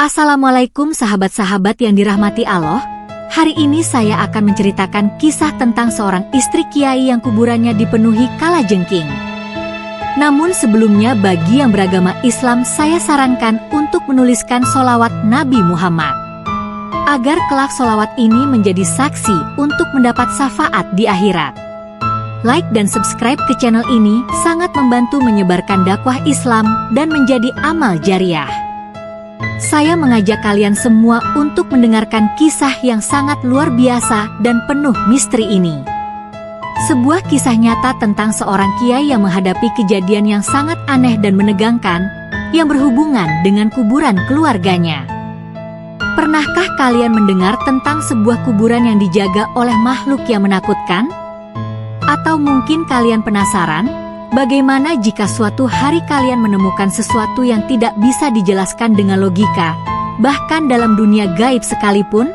Assalamualaikum sahabat-sahabat yang dirahmati Allah. Hari ini saya akan menceritakan kisah tentang seorang istri kiai yang kuburannya dipenuhi kalajengking. Namun sebelumnya bagi yang beragama Islam saya sarankan untuk menuliskan sholawat Nabi Muhammad. Agar kelak sholawat ini menjadi saksi untuk mendapat syafaat di akhirat. Like dan subscribe ke channel ini sangat membantu menyebarkan dakwah Islam dan menjadi amal jariah. Saya mengajak kalian semua untuk mendengarkan kisah yang sangat luar biasa dan penuh misteri ini. Sebuah kisah nyata tentang seorang kiai yang menghadapi kejadian yang sangat aneh dan menegangkan, yang berhubungan dengan kuburan keluarganya. Pernahkah kalian mendengar tentang sebuah kuburan yang dijaga oleh makhluk yang menakutkan? Atau mungkin kalian penasaran? Bagaimana jika suatu hari kalian menemukan sesuatu yang tidak bisa dijelaskan dengan logika, bahkan dalam dunia gaib sekalipun?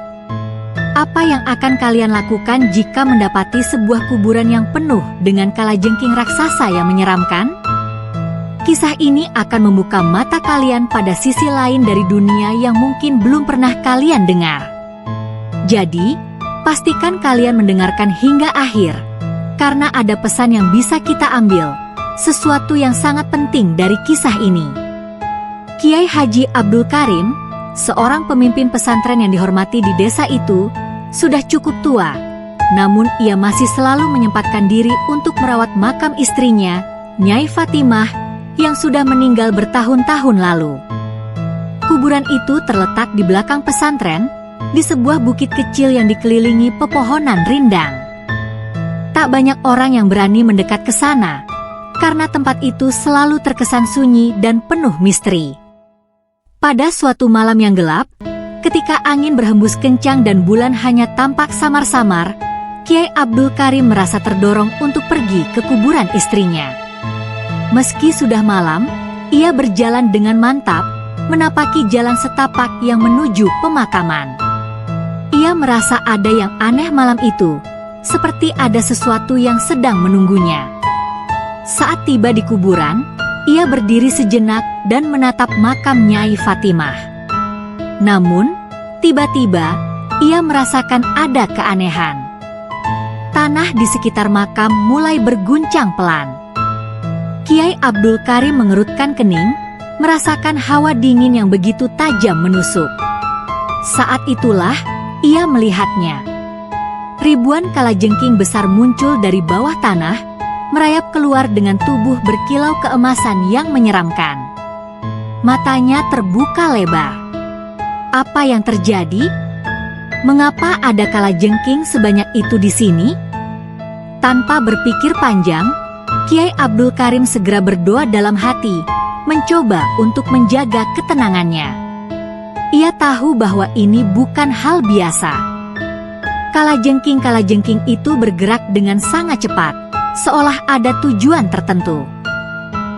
Apa yang akan kalian lakukan jika mendapati sebuah kuburan yang penuh dengan kalajengking raksasa yang menyeramkan? Kisah ini akan membuka mata kalian pada sisi lain dari dunia yang mungkin belum pernah kalian dengar. Jadi, pastikan kalian mendengarkan hingga akhir, karena ada pesan yang bisa kita ambil. Sesuatu yang sangat penting dari kisah ini. Kiai Haji Abdul Karim, seorang pemimpin pesantren yang dihormati di desa itu, sudah cukup tua. Namun ia masih selalu menyempatkan diri untuk merawat makam istrinya, Nyai Fatimah, yang sudah meninggal bertahun-tahun lalu. Kuburan itu terletak di belakang pesantren, di sebuah bukit kecil yang dikelilingi pepohonan rindang. Tak banyak orang yang berani mendekat ke sana, karena tempat itu selalu terkesan sunyi dan penuh misteri. Pada suatu malam yang gelap, ketika angin berhembus kencang dan bulan hanya tampak samar-samar, Kiai Abdul Karim merasa terdorong untuk pergi ke kuburan istrinya. Meski sudah malam, ia berjalan dengan mantap, menapaki jalan setapak yang menuju pemakaman. Ia merasa ada yang aneh malam itu, seperti ada sesuatu yang sedang menunggunya. Saat tiba di kuburan, ia berdiri sejenak dan menatap makam Nyai Fatimah. Namun, tiba-tiba, ia merasakan ada keanehan. Tanah di sekitar makam mulai berguncang pelan. Kiai Abdul Karim mengerutkan kening, merasakan hawa dingin yang begitu tajam menusuk. Saat itulah, ia melihatnya. Ribuan kalajengking besar muncul dari bawah tanah, merayap keluar dengan tubuh berkilau keemasan yang menyeramkan. Matanya terbuka lebar. Apa yang terjadi? Mengapa ada kalajengking sebanyak itu di sini? Tanpa berpikir panjang, Kiai Abdul Karim segera berdoa dalam hati, mencoba untuk menjaga ketenangannya. Ia tahu bahwa ini bukan hal biasa. Kalajengking-kalajengking itu bergerak dengan sangat cepat, seolah ada tujuan tertentu.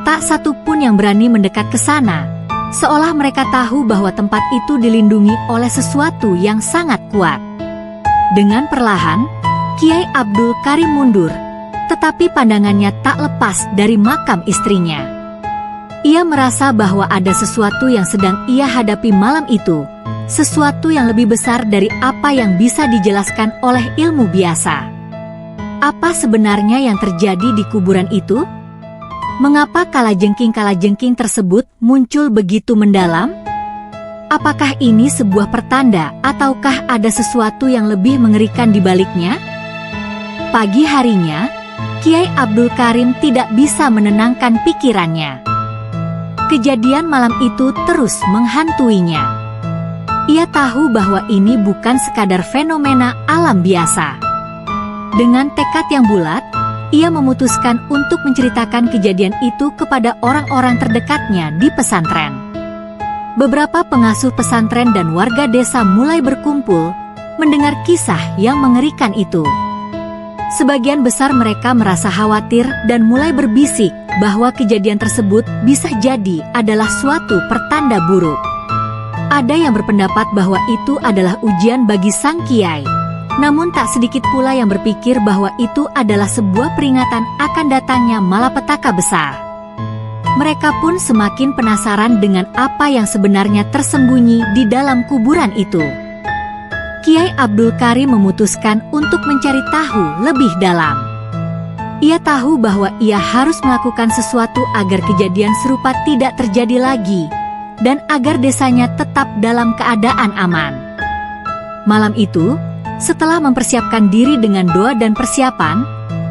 Tak satu pun yang berani mendekat ke sana, seolah mereka tahu bahwa tempat itu dilindungi oleh sesuatu yang sangat kuat. Dengan perlahan, Kiai Abdul Karim mundur, tetapi pandangannya tak lepas dari makam istrinya. Ia merasa bahwa ada sesuatu yang sedang ia hadapi malam itu, sesuatu yang lebih besar dari apa yang bisa dijelaskan oleh ilmu biasa. Apa sebenarnya yang terjadi di kuburan itu? Mengapa kalajengking-kalajengking tersebut muncul begitu mendalam? Apakah ini sebuah pertanda ataukah ada sesuatu yang lebih mengerikan di baliknya? Pagi harinya, Kiai Abdul Karim tidak bisa menenangkan pikirannya. Kejadian malam itu terus menghantuinya. Ia tahu bahwa ini bukan sekadar fenomena alam biasa. Dengan tekad yang bulat, ia memutuskan untuk menceritakan kejadian itu kepada orang-orang terdekatnya di pesantren. Beberapa pengasuh pesantren dan warga desa mulai berkumpul, mendengar kisah yang mengerikan itu. Sebagian besar mereka merasa khawatir dan mulai berbisik bahwa kejadian tersebut bisa jadi adalah suatu pertanda buruk. Ada yang berpendapat bahwa itu adalah ujian bagi sang kiai. Namun tak sedikit pula yang berpikir bahwa itu adalah sebuah peringatan akan datangnya malapetaka besar. Mereka pun semakin penasaran dengan apa yang sebenarnya tersembunyi di dalam kuburan itu. Kiai Abdul Karim memutuskan untuk mencari tahu lebih dalam. Ia tahu bahwa ia harus melakukan sesuatu agar kejadian serupa tidak terjadi lagi, dan agar desanya tetap dalam keadaan aman. Malam itu, setelah mempersiapkan diri dengan doa dan persiapan,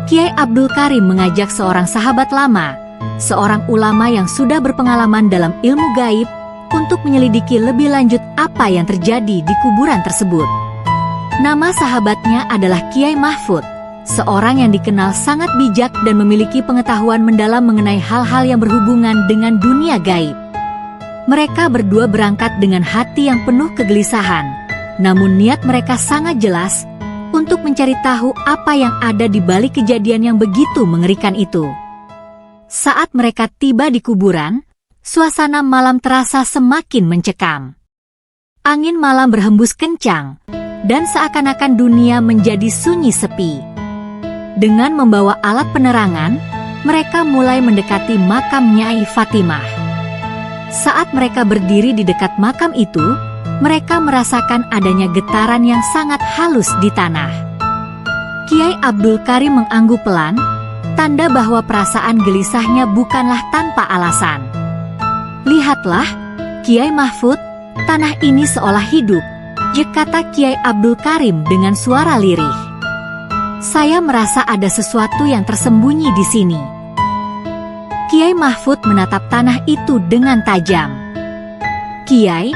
Kiai Abdul Karim mengajak seorang sahabat lama, seorang ulama yang sudah berpengalaman dalam ilmu gaib, untuk menyelidiki lebih lanjut apa yang terjadi di kuburan tersebut. Nama sahabatnya adalah Kiai Mahfud, seorang yang dikenal sangat bijak dan memiliki pengetahuan mendalam mengenai hal-hal yang berhubungan dengan dunia gaib. Mereka berdua berangkat dengan hati yang penuh kegelisahan, namun niat mereka sangat jelas untuk mencari tahu apa yang ada di balik kejadian yang begitu mengerikan itu. Saat mereka tiba di kuburan, suasana malam terasa semakin mencekam. Angin malam berhembus kencang, dan seakan-akan dunia menjadi sunyi sepi. Dengan membawa alat penerangan, mereka mulai mendekati makam Nyai Fatimah. Saat mereka berdiri di dekat makam itu, mereka merasakan adanya getaran yang sangat halus di tanah. Kiai Abdul Karim mengangguk pelan, tanda bahwa perasaan gelisahnya bukanlah tanpa alasan. "Lihatlah, Kiai Mahfud, tanah ini seolah hidup," kata Kiai Abdul Karim dengan suara lirih. "Saya merasa ada sesuatu yang tersembunyi di sini." Kiai Mahfud menatap tanah itu dengan tajam. "Kiai,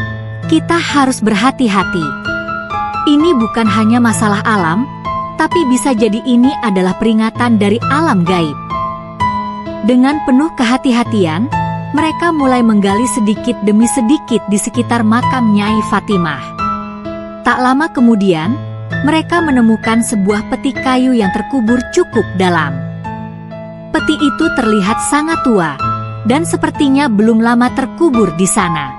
kita harus berhati-hati. Ini bukan hanya masalah alam, tapi bisa jadi ini adalah peringatan dari alam gaib." Dengan penuh kehati-hatian, mereka mulai menggali sedikit demi sedikit di sekitar makam Nyai Fatimah. Tak lama kemudian, mereka menemukan sebuah peti kayu yang terkubur cukup dalam. Peti itu terlihat sangat tua, dan sepertinya belum lama terkubur di sana.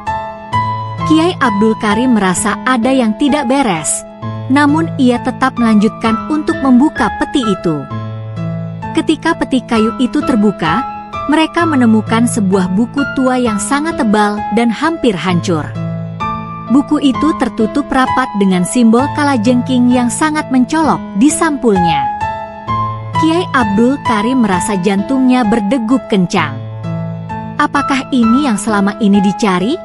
Kiai Abdul Karim merasa ada yang tidak beres, namun ia tetap melanjutkan untuk membuka peti itu. Ketika peti kayu itu terbuka, mereka menemukan sebuah buku tua yang sangat tebal dan hampir hancur. Buku itu tertutup rapat dengan simbol kalajengking yang sangat mencolok di sampulnya. Kiai Abdul Karim merasa jantungnya berdegup kencang. Apakah ini yang selama ini dicari?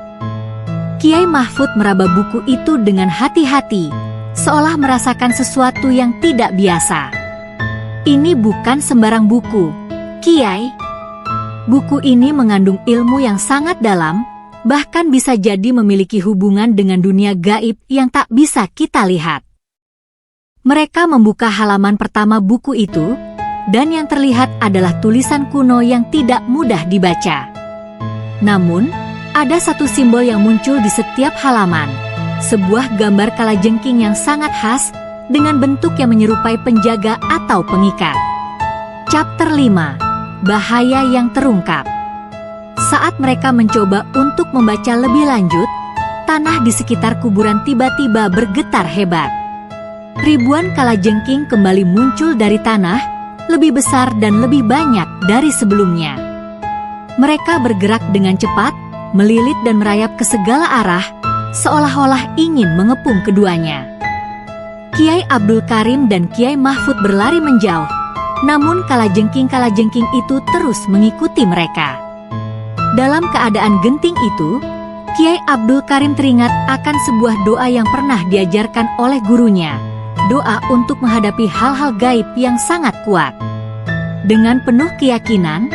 Kiai Mahfud meraba buku itu dengan hati-hati, seolah merasakan sesuatu yang tidak biasa. "Ini bukan sembarang buku, Kiai. Buku ini mengandung ilmu yang sangat dalam, bahkan bisa jadi memiliki hubungan dengan dunia gaib yang tak bisa kita lihat." Mereka membuka halaman pertama buku itu, dan yang terlihat adalah tulisan kuno yang tidak mudah dibaca. Namun, ada satu simbol yang muncul di setiap halaman, sebuah gambar kalajengking yang sangat khas, dengan bentuk yang menyerupai penjaga atau pengikat. Chapter 5, Bahaya yang Terungkap. Saat mereka mencoba untuk membaca lebih lanjut, tanah di sekitar kuburan tiba-tiba bergetar hebat. Ribuan kalajengking kembali muncul dari tanah, lebih besar dan lebih banyak dari sebelumnya. Mereka bergerak dengan cepat, melilit dan merayap ke segala arah, seolah-olah ingin mengepung keduanya. Kiai Abdul Karim dan Kiai Mahfud berlari menjauh, namun kalajengking-kalajengking itu terus mengikuti mereka. Dalam keadaan genting itu, Kiai Abdul Karim teringat akan sebuah doa yang pernah diajarkan oleh gurunya, doa untuk menghadapi hal-hal gaib yang sangat kuat. Dengan penuh keyakinan,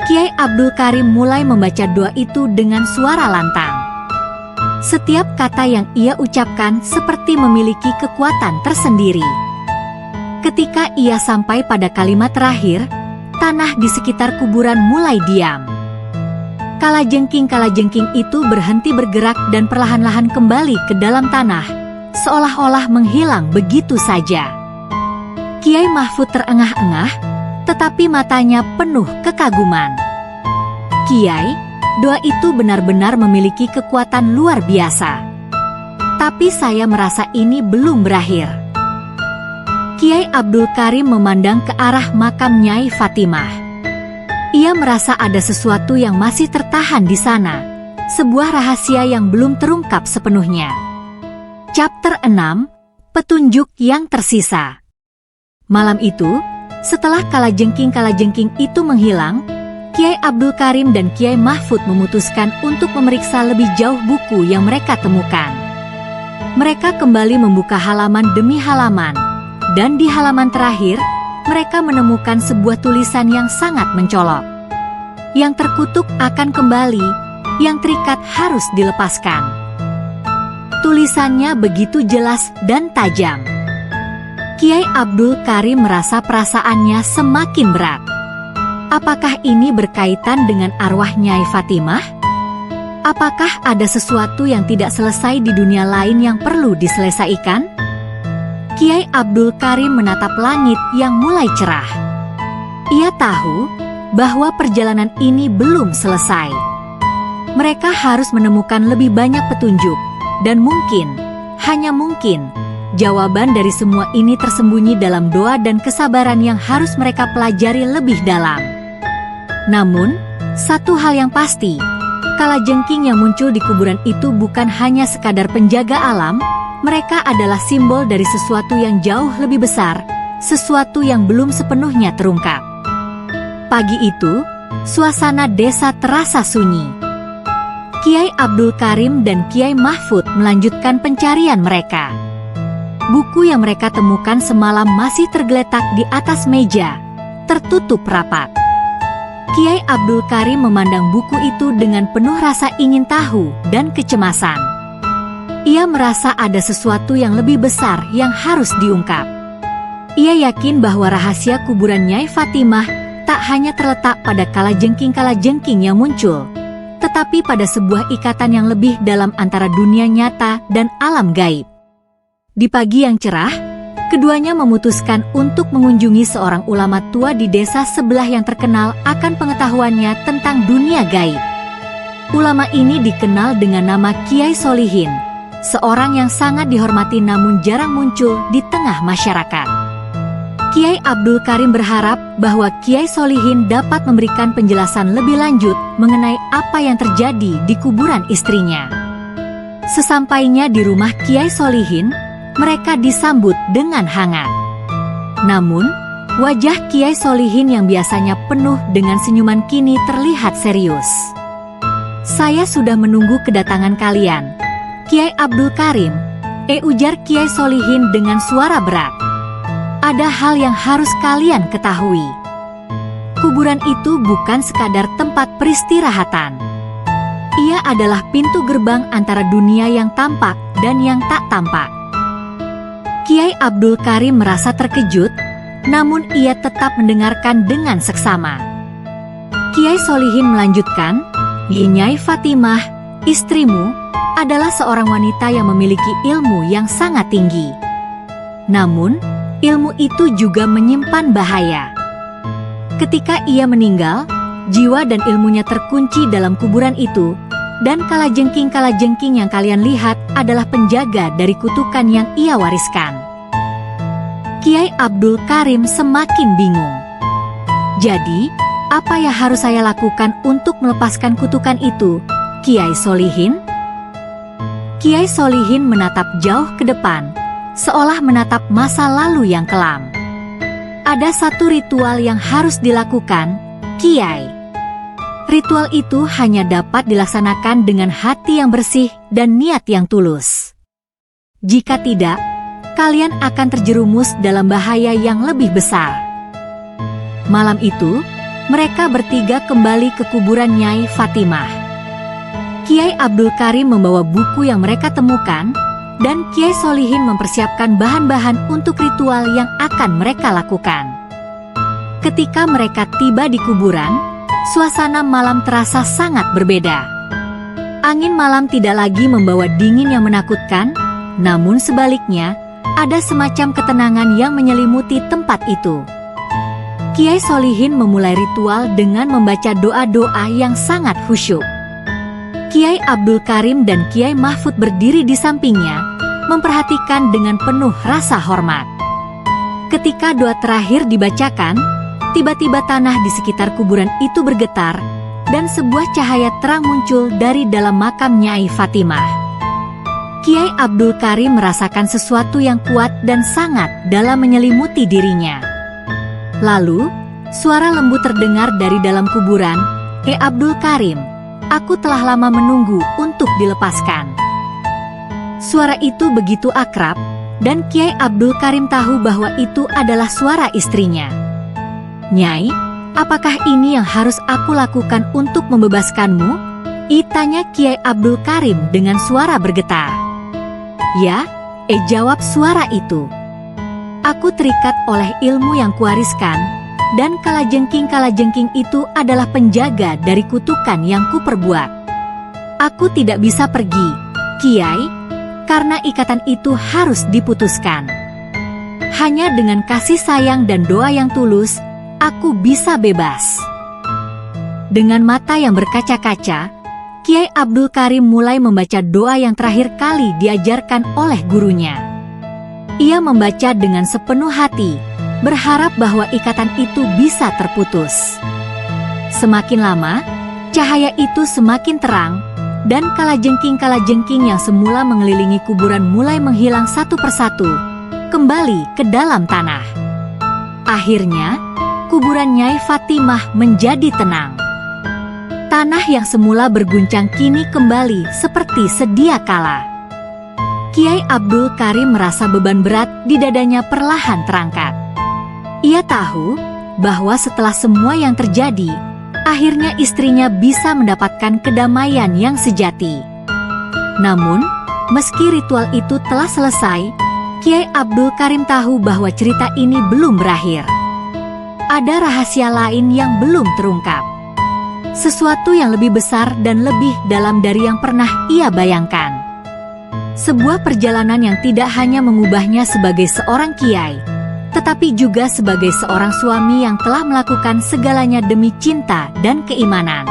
Kiai Abdul Karim mulai membaca doa itu dengan suara lantang. Setiap kata yang ia ucapkan seperti memiliki kekuatan tersendiri. Ketika ia sampai pada kalimat terakhir, tanah di sekitar kuburan mulai diam. Kalajengking-kalajengking itu berhenti bergerak dan perlahan-lahan kembali ke dalam tanah, seolah-olah menghilang begitu saja. Kiai Mahfud terengah-engah, tetapi matanya penuh kekaguman. "Kiai, doa itu benar-benar memiliki kekuatan luar biasa. Tapi saya merasa ini belum berakhir." Kiai Abdul Karim memandang ke arah makam Nyai Fatimah. Ia merasa ada sesuatu yang masih tertahan di sana, sebuah rahasia yang belum terungkap sepenuhnya. Chapter 6, Petunjuk yang Tersisa. Malam itu, setelah kalajengking itu menghilang, Kiai Abdul Karim dan Kiai Mahfud memutuskan untuk memeriksa lebih jauh buku yang mereka temukan. Mereka kembali membuka halaman demi halaman, dan di halaman terakhir, mereka menemukan sebuah tulisan yang sangat mencolok. Yang terkutuk akan kembali, yang terikat harus dilepaskan. Tulisannya begitu jelas dan tajam. Kiai Abdul Karim merasa perasaannya semakin berat. Apakah ini berkaitan dengan arwah Nyai Fatimah? Apakah ada sesuatu yang tidak selesai di dunia lain yang perlu diselesaikan? Kiai Abdul Karim menatap langit yang mulai cerah. Ia tahu bahwa perjalanan ini belum selesai. Mereka harus menemukan lebih banyak petunjuk, dan mungkin, hanya mungkin, jawaban dari semua ini tersembunyi dalam doa dan kesabaran yang harus mereka pelajari lebih dalam. Namun, satu hal yang pasti, kalajengking yang muncul di kuburan itu bukan hanya sekadar penjaga alam, mereka adalah simbol dari sesuatu yang jauh lebih besar, sesuatu yang belum sepenuhnya terungkap. Pagi itu, suasana desa terasa sunyi. Kiai Abdul Karim dan Kiai Mahfud melanjutkan pencarian mereka. Buku yang mereka temukan semalam masih tergeletak di atas meja, tertutup rapat. Kiai Abdul Karim memandang buku itu dengan penuh rasa ingin tahu dan kecemasan. Ia merasa ada sesuatu yang lebih besar yang harus diungkap. Ia yakin bahwa rahasia kuburan Nyai Fatimah tak hanya terletak pada kalajengking yang muncul, tetapi pada sebuah ikatan yang lebih dalam antara dunia nyata dan alam gaib. Di pagi yang cerah, keduanya memutuskan untuk mengunjungi seorang ulama tua di desa sebelah yang terkenal akan pengetahuannya tentang dunia gaib. Ulama ini dikenal dengan nama Kiai Solihin, seorang yang sangat dihormati namun jarang muncul di tengah masyarakat. Kiai Abdul Karim berharap bahwa Kiai Solihin dapat memberikan penjelasan lebih lanjut mengenai apa yang terjadi di kuburan istrinya. Sesampainya di rumah Kiai Solihin, mereka disambut dengan hangat. Namun, wajah Kiai Solihin yang biasanya penuh dengan senyuman kini terlihat serius. "Saya sudah menunggu kedatangan kalian, Kiai Abdul Karim," ujar Kiai Solihin dengan suara berat. "Ada hal yang harus kalian ketahui. Kuburan itu bukan sekadar tempat peristirahatan. Ia adalah pintu gerbang antara dunia yang tampak dan yang tak tampak." Kiai Abdul Karim merasa terkejut, namun ia tetap mendengarkan dengan seksama. Kiai Solihin melanjutkan, "Nyai Fatimah, istrimu, adalah seorang wanita yang memiliki ilmu yang sangat tinggi. Namun, ilmu itu juga menyimpan bahaya. Ketika ia meninggal, jiwa dan ilmunya terkunci dalam kuburan itu, dan kalajengking yang kalian lihat adalah penjaga dari kutukan yang ia wariskan." Kiai Abdul Karim semakin bingung. "Jadi, apa yang harus saya lakukan untuk melepaskan kutukan itu, Kiai Solihin?" Kiai Solihin menatap jauh ke depan, seolah menatap masa lalu yang kelam. "Ada satu ritual yang harus dilakukan, Kiai. Ritual itu hanya dapat dilaksanakan dengan hati yang bersih dan niat yang tulus. Jika tidak, kalian akan terjerumus dalam bahaya yang lebih besar." Malam itu, mereka bertiga kembali ke kuburan Nyai Fatimah. Kiai Abdul Karim membawa buku yang mereka temukan, dan Kiai Solihin mempersiapkan bahan-bahan untuk ritual yang akan mereka lakukan. Ketika mereka tiba di kuburan, suasana malam terasa sangat berbeda. Angin malam tidak lagi membawa dingin yang menakutkan, namun sebaliknya, ada semacam ketenangan yang menyelimuti tempat itu. Kiai Solihin memulai ritual dengan membaca doa-doa yang sangat khusyuk. Kiai Abdul Karim dan Kiai Mahfud berdiri di sampingnya, memperhatikan dengan penuh rasa hormat. Ketika doa terakhir dibacakan, Tiba-tiba tanah di sekitar kuburan itu bergetar, dan sebuah cahaya terang muncul dari dalam makam Nyai Fatimah. Kiai Abdul Karim merasakan sesuatu yang kuat dan sangat dalam menyelimuti dirinya. Lalu, suara lembut terdengar dari dalam kuburan, Abdul Karim, aku telah lama menunggu untuk dilepaskan." Suara itu begitu akrab, dan Kiai Abdul Karim tahu bahwa itu adalah suara istrinya. "Nyai, apakah ini yang harus aku lakukan untuk membebaskanmu?" tanya Kiai Abdul Karim dengan suara bergetar. "Ya," jawab suara itu. "Aku terikat oleh ilmu yang kuwariskan, dan kalajengking-kalajengking itu adalah penjaga dari kutukan yang kuperbuat. Aku tidak bisa pergi, Kiai, karena ikatan itu harus diputuskan. Hanya dengan kasih sayang dan doa yang tulus, aku bisa bebas." Dengan mata yang berkaca-kaca, Kiai Abdul Karim mulai membaca doa yang terakhir kali diajarkan oleh gurunya. Ia membaca dengan sepenuh hati, berharap bahwa ikatan itu bisa terputus. Semakin lama, cahaya itu semakin terang, dan kalajengking-kalajengking yang semula mengelilingi kuburan mulai menghilang satu persatu, kembali ke dalam tanah. Akhirnya, kuburan Nyai Fatimah menjadi tenang. Tanah yang semula berguncang kini kembali seperti sedia kala. Kiai Abdul Karim merasa beban berat di dadanya perlahan terangkat. Ia tahu bahwa setelah semua yang terjadi, akhirnya istrinya bisa mendapatkan kedamaian yang sejati. Namun, meski ritual itu telah selesai, Kiai Abdul Karim tahu bahwa cerita ini belum berakhir. Ada rahasia lain yang belum terungkap. Sesuatu yang lebih besar dan lebih dalam dari yang pernah ia bayangkan. Sebuah perjalanan yang tidak hanya mengubahnya sebagai seorang kiai, tetapi juga sebagai seorang suami yang telah melakukan segalanya demi cinta dan keimanan.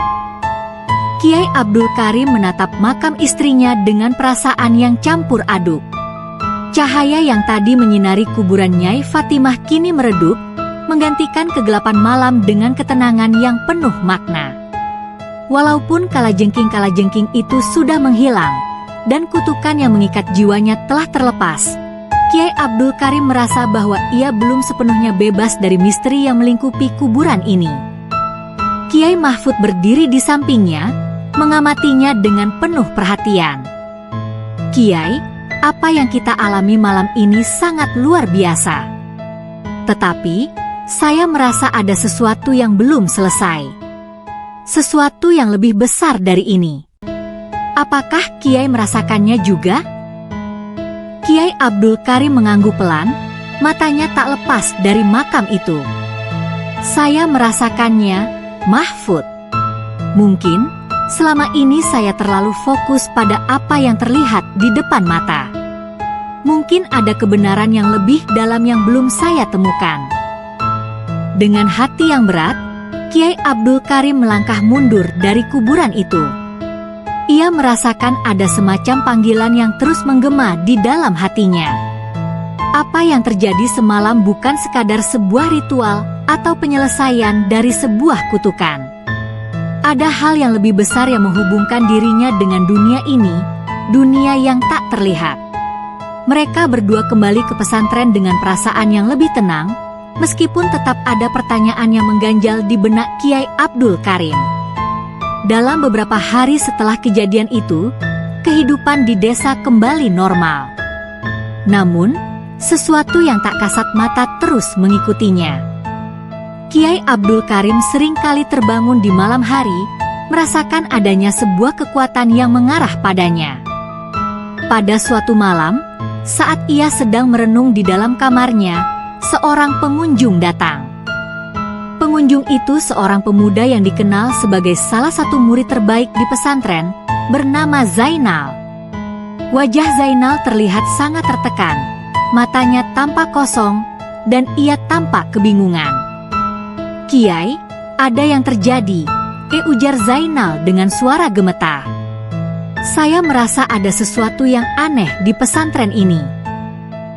Kiai Abdul Karim menatap makam istrinya dengan perasaan yang campur aduk. Cahaya yang tadi menyinari kuburan Nyai Fatimah kini meredup, menggantikan kegelapan malam dengan ketenangan yang penuh makna. Walaupun kalajengking-kalajengking itu sudah menghilang, dan kutukan yang mengikat jiwanya telah terlepas, Kiai Abdul Karim merasa bahwa ia belum sepenuhnya bebas dari misteri yang melingkupi kuburan ini. Kiai Mahfud berdiri di sampingnya, mengamatinya dengan penuh perhatian. "Kiai, apa yang kita alami malam ini sangat luar biasa. Tetapi, saya merasa ada sesuatu yang belum selesai. Sesuatu yang lebih besar dari ini. Apakah Kiai merasakannya juga?" Kiai Abdul Karim mengangguk pelan, matanya tak lepas dari makam itu. "Saya merasakannya, Mahfud. Mungkin selama ini saya terlalu fokus pada apa yang terlihat di depan mata. Mungkin ada kebenaran yang lebih dalam yang belum saya temukan." Dengan hati yang berat, Kiai Abdul Karim melangkah mundur dari kuburan itu. Ia merasakan ada semacam panggilan yang terus menggema di dalam hatinya. Apa yang terjadi semalam bukan sekadar sebuah ritual atau penyelesaian dari sebuah kutukan. Ada hal yang lebih besar yang menghubungkan dirinya dengan dunia ini, dunia yang tak terlihat. Mereka berdua kembali ke pesantren dengan perasaan yang lebih tenang, meskipun tetap ada pertanyaan yang mengganjal di benak Kiai Abdul Karim. Dalam beberapa hari setelah kejadian itu, kehidupan di desa kembali normal. Namun, sesuatu yang tak kasat mata terus mengikutinya. Kiai Abdul Karim seringkali terbangun di malam hari, merasakan adanya sebuah kekuatan yang mengarah padanya. Pada suatu malam, saat ia sedang merenung di dalam kamarnya, seorang pengunjung datang. Pengunjung itu seorang pemuda yang dikenal sebagai salah satu murid terbaik di pesantren, bernama Zainal. Wajah Zainal terlihat sangat tertekan, matanya tampak kosong, dan ia tampak kebingungan. "Kiai, ada yang terjadi," ujar Zainal dengan suara gemetar. "Saya merasa ada sesuatu yang aneh di pesantren ini.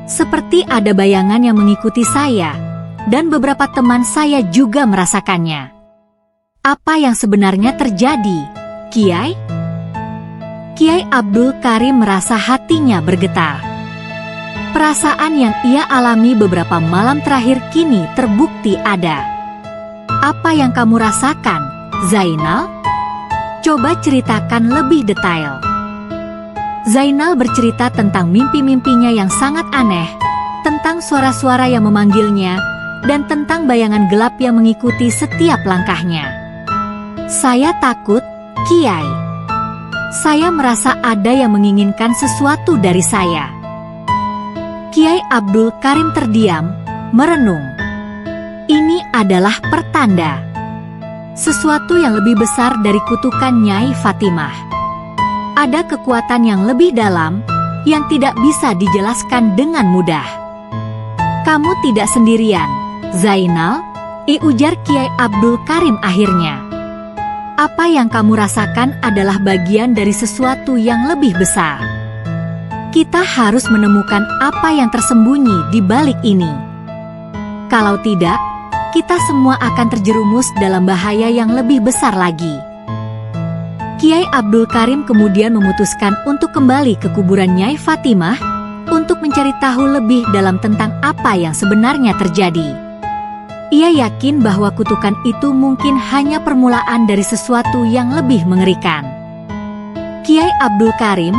Seperti ada bayangan yang mengikuti saya," dan beberapa teman saya juga merasakannya. Apa yang sebenarnya terjadi, Kiai? Kiai Abdul Karim merasa hatinya bergetar. Perasaan yang ia alami beberapa malam terakhir kini terbukti ada. Apa yang kamu rasakan, Zainal? Coba ceritakan lebih detail. Zainal bercerita tentang mimpi-mimpinya yang sangat aneh, tentang suara-suara yang memanggilnya, dan tentang bayangan gelap yang mengikuti setiap langkahnya. Saya takut, Kiai. Saya merasa ada yang menginginkan sesuatu dari saya. Kiai Abdul Karim terdiam, merenung. Ini adalah pertanda sesuatu yang lebih besar dari kutukan Nyai Fatimah. Ada kekuatan yang lebih dalam yang tidak bisa dijelaskan dengan mudah. Kamu tidak sendirian, Zainal, ujar Kiai Abdul Karim akhirnya. Apa yang kamu rasakan adalah bagian dari sesuatu yang lebih besar. Kita harus menemukan apa yang tersembunyi di balik ini. Kalau tidak, kita semua akan terjerumus dalam bahaya yang lebih besar lagi. Kiai Abdul Karim kemudian memutuskan untuk kembali ke kuburan Nyai Fatimah untuk mencari tahu lebih dalam tentang apa yang sebenarnya terjadi. Ia yakin bahwa kutukan itu mungkin hanya permulaan dari sesuatu yang lebih mengerikan. Kiai Abdul Karim,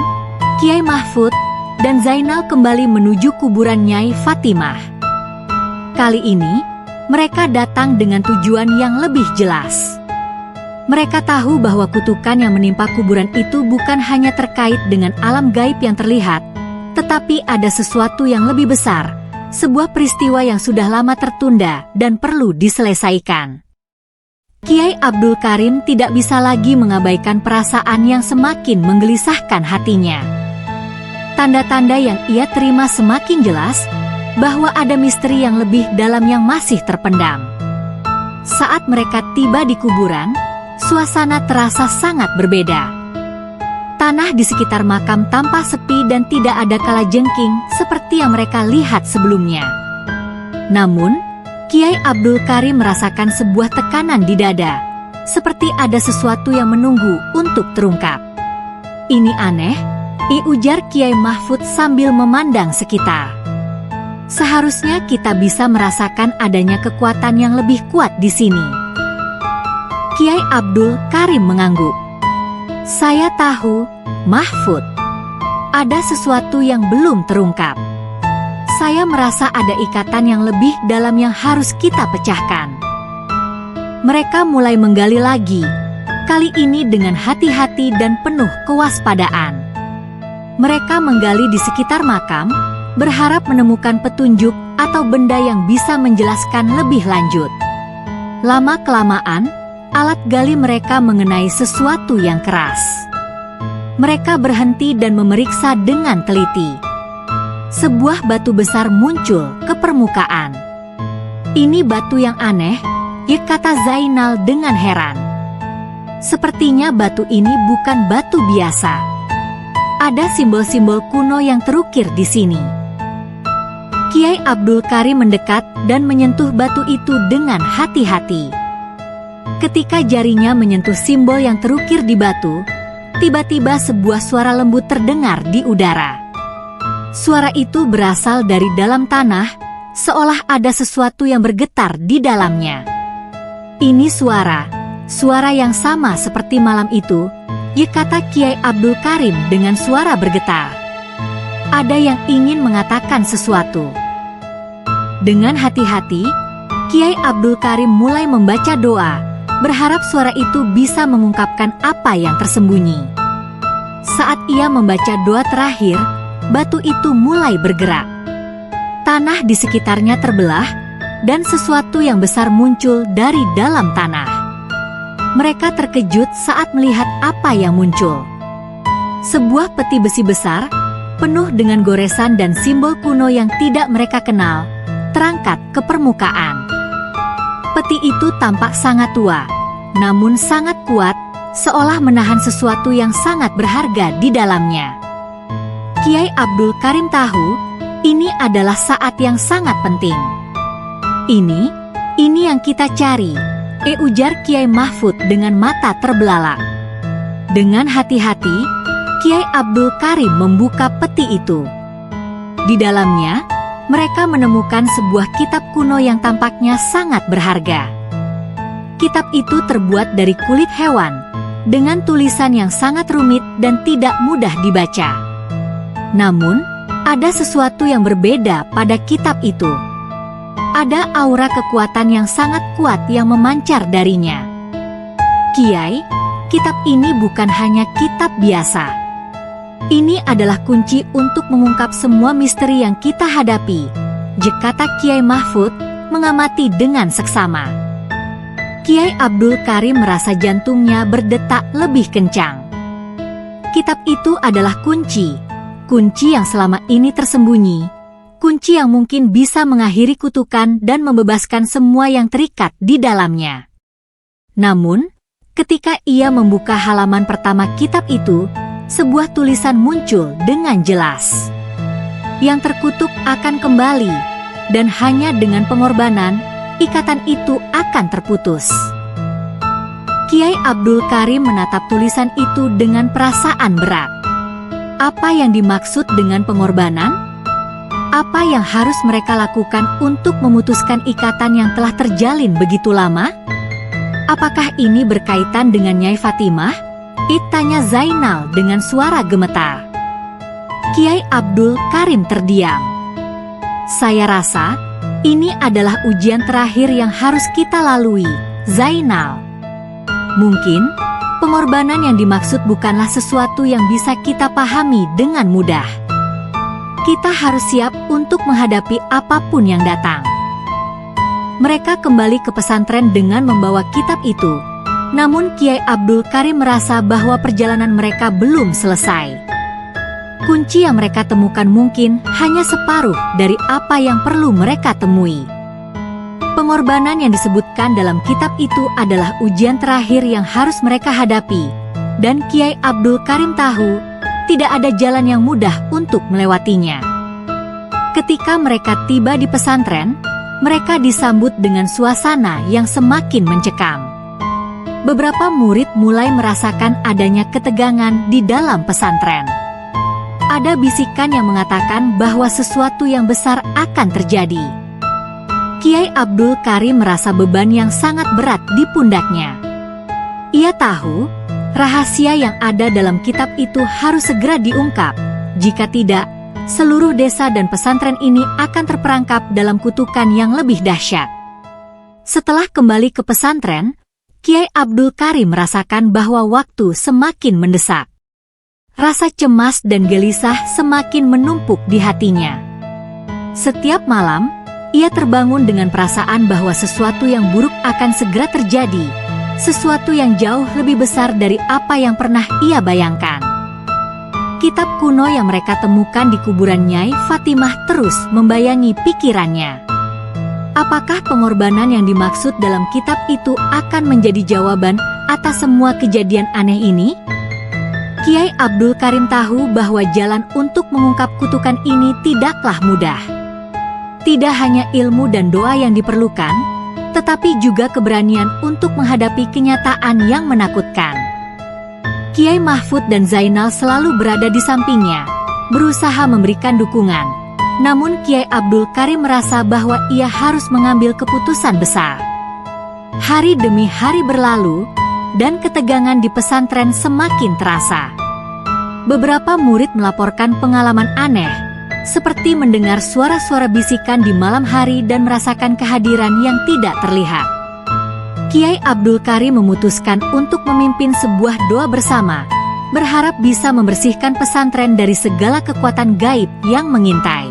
Kiai Mahfud, dan Zainal kembali menuju kuburan Nyai Fatimah. Kali ini, mereka datang dengan tujuan yang lebih jelas. Mereka tahu bahwa kutukan yang menimpa kuburan itu bukan hanya terkait dengan alam gaib yang terlihat, tetapi ada sesuatu yang lebih besar, sebuah peristiwa yang sudah lama tertunda dan perlu diselesaikan. Kiai Abdul Karim tidak bisa lagi mengabaikan perasaan yang semakin menggelisahkan hatinya. Tanda-tanda yang ia terima semakin jelas bahwa ada misteri yang lebih dalam yang masih terpendam. Saat mereka tiba di kuburan, suasana terasa sangat berbeda. Tanah di sekitar makam tampak sepi dan tidak ada kalajengking seperti yang mereka lihat sebelumnya. Namun, Kiai Abdul Karim merasakan sebuah tekanan di dada, seperti ada sesuatu yang menunggu untuk terungkap. Ini aneh, ujar Kiai Mahfud sambil memandang sekitar. Seharusnya kita bisa merasakan adanya kekuatan yang lebih kuat di sini. Kiai Abdul Karim mengangguk. Saya tahu, Mahfud. Ada sesuatu yang belum terungkap. Saya merasa ada ikatan yang lebih dalam yang harus kita pecahkan. Mereka mulai menggali lagi, kali ini dengan hati-hati dan penuh kewaspadaan. Mereka menggali di sekitar makam, berharap menemukan petunjuk atau benda yang bisa menjelaskan lebih lanjut. Lama-kelamaan, alat gali mereka mengenai sesuatu yang keras. Mereka berhenti dan memeriksa dengan teliti. Sebuah batu besar muncul ke permukaan. Ini batu yang aneh, kata Zainal dengan heran. Sepertinya batu ini bukan batu biasa. Ada simbol-simbol kuno yang terukir di sini. Kiai Abdul Karim mendekat dan menyentuh batu itu dengan hati-hati. Ketika jarinya menyentuh simbol yang terukir di batu, tiba-tiba sebuah suara lembut terdengar di udara. Suara itu berasal dari dalam tanah, seolah ada sesuatu yang bergetar di dalamnya. Ini suara yang sama seperti malam itu, kata Kiai Abdul Karim dengan suara bergetar. Ada yang ingin mengatakan sesuatu. Dengan hati-hati, Kiai Abdul Karim mulai membaca doa, berharap suara itu bisa mengungkapkan apa yang tersembunyi. Saat ia membaca doa terakhir, batu itu mulai bergerak. Tanah di sekitarnya terbelah, dan sesuatu yang besar muncul dari dalam tanah. Mereka terkejut saat melihat apa yang muncul. Sebuah peti besi besar, penuh dengan goresan dan simbol kuno yang tidak mereka kenal, terangkat ke permukaan. Peti itu tampak sangat tua, namun sangat kuat, seolah menahan sesuatu yang sangat berharga di dalamnya. Kiai Abdul Karim tahu, ini adalah saat yang sangat penting. Ini yang kita cari, ujar Kiai Mahfud dengan mata terbelalak. Dengan hati-hati, Kiai Abdul Karim membuka peti itu. Di dalamnya, mereka menemukan sebuah kitab kuno yang tampaknya sangat berharga. Kitab itu terbuat dari kulit hewan, dengan tulisan yang sangat rumit dan tidak mudah dibaca. Namun, ada sesuatu yang berbeda pada kitab itu. Ada aura kekuatan yang sangat kuat yang memancar darinya. Kiai, kitab ini bukan hanya kitab biasa. Ini adalah kunci untuk mengungkap semua misteri yang kita hadapi, kata Kiai Mahfud, mengamati dengan seksama. Kiai Abdul Karim merasa jantungnya berdetak lebih kencang. Kitab itu adalah kunci yang selama ini tersembunyi, kunci yang mungkin bisa mengakhiri kutukan dan membebaskan semua yang terikat di dalamnya. Namun, ketika ia membuka halaman pertama kitab itu, sebuah tulisan muncul dengan jelas. Yang terkutuk akan kembali, dan hanya dengan pengorbanan, ikatan itu akan terputus. Kiai Abdul Karim menatap tulisan itu dengan perasaan berat. Apa yang dimaksud dengan pengorbanan? Apa yang harus mereka lakukan untuk memutuskan ikatan yang telah terjalin begitu lama? Apakah ini berkaitan dengan Nyai Fatimah? Tanya Zainal dengan suara gemetar. Kiai Abdul Karim terdiam. Saya rasa, ini adalah ujian terakhir yang harus kita lalui, Zainal. Mungkin, pengorbanan yang dimaksud bukanlah sesuatu yang bisa kita pahami dengan mudah. Kita harus siap untuk menghadapi apapun yang datang. Mereka kembali ke pesantren dengan membawa kitab itu. Namun Kiai Abdul Karim merasa bahwa perjalanan mereka belum selesai. Kunci yang mereka temukan mungkin hanya separuh dari apa yang perlu mereka temui. Pengorbanan yang disebutkan dalam kitab itu adalah ujian terakhir yang harus mereka hadapi. Dan Kiai Abdul Karim tahu, tidak ada jalan yang mudah untuk melewatinya. Ketika mereka tiba di pesantren, mereka disambut dengan suasana yang semakin mencekam. Beberapa murid mulai merasakan adanya ketegangan di dalam pesantren. Ada bisikan yang mengatakan bahwa sesuatu yang besar akan terjadi. Kiai Abdul Karim merasa beban yang sangat berat di pundaknya. Ia tahu, rahasia yang ada dalam kitab itu harus segera diungkap. Jika tidak, seluruh desa dan pesantren ini akan terperangkap dalam kutukan yang lebih dahsyat. Setelah kembali ke pesantren, Kiai Abdul Karim merasakan bahwa waktu semakin mendesak. Rasa cemas dan gelisah semakin menumpuk di hatinya. Setiap malam, ia terbangun dengan perasaan bahwa sesuatu yang buruk akan segera terjadi. Sesuatu yang jauh lebih besar dari apa yang pernah ia bayangkan. Kitab kuno yang mereka temukan di kuburan Nyai Fatimah terus membayangi pikirannya. Apakah pengorbanan yang dimaksud dalam kitab itu akan menjadi jawaban atas semua kejadian aneh ini? Kiai Abdul Karim tahu bahwa jalan untuk mengungkap kutukan ini tidaklah mudah. Tidak hanya ilmu dan doa yang diperlukan, tetapi juga keberanian untuk menghadapi kenyataan yang menakutkan. Kiai Mahfud dan Zainal selalu berada di sampingnya, berusaha memberikan dukungan. Namun Kiai Abdul Karim merasa bahwa ia harus mengambil keputusan besar. Hari demi hari berlalu, dan ketegangan di pesantren semakin terasa. Beberapa murid melaporkan pengalaman aneh, seperti mendengar suara-suara bisikan di malam hari dan merasakan kehadiran yang tidak terlihat. Kiai Abdul Karim memutuskan untuk memimpin sebuah doa bersama, berharap bisa membersihkan pesantren dari segala kekuatan gaib yang mengintai.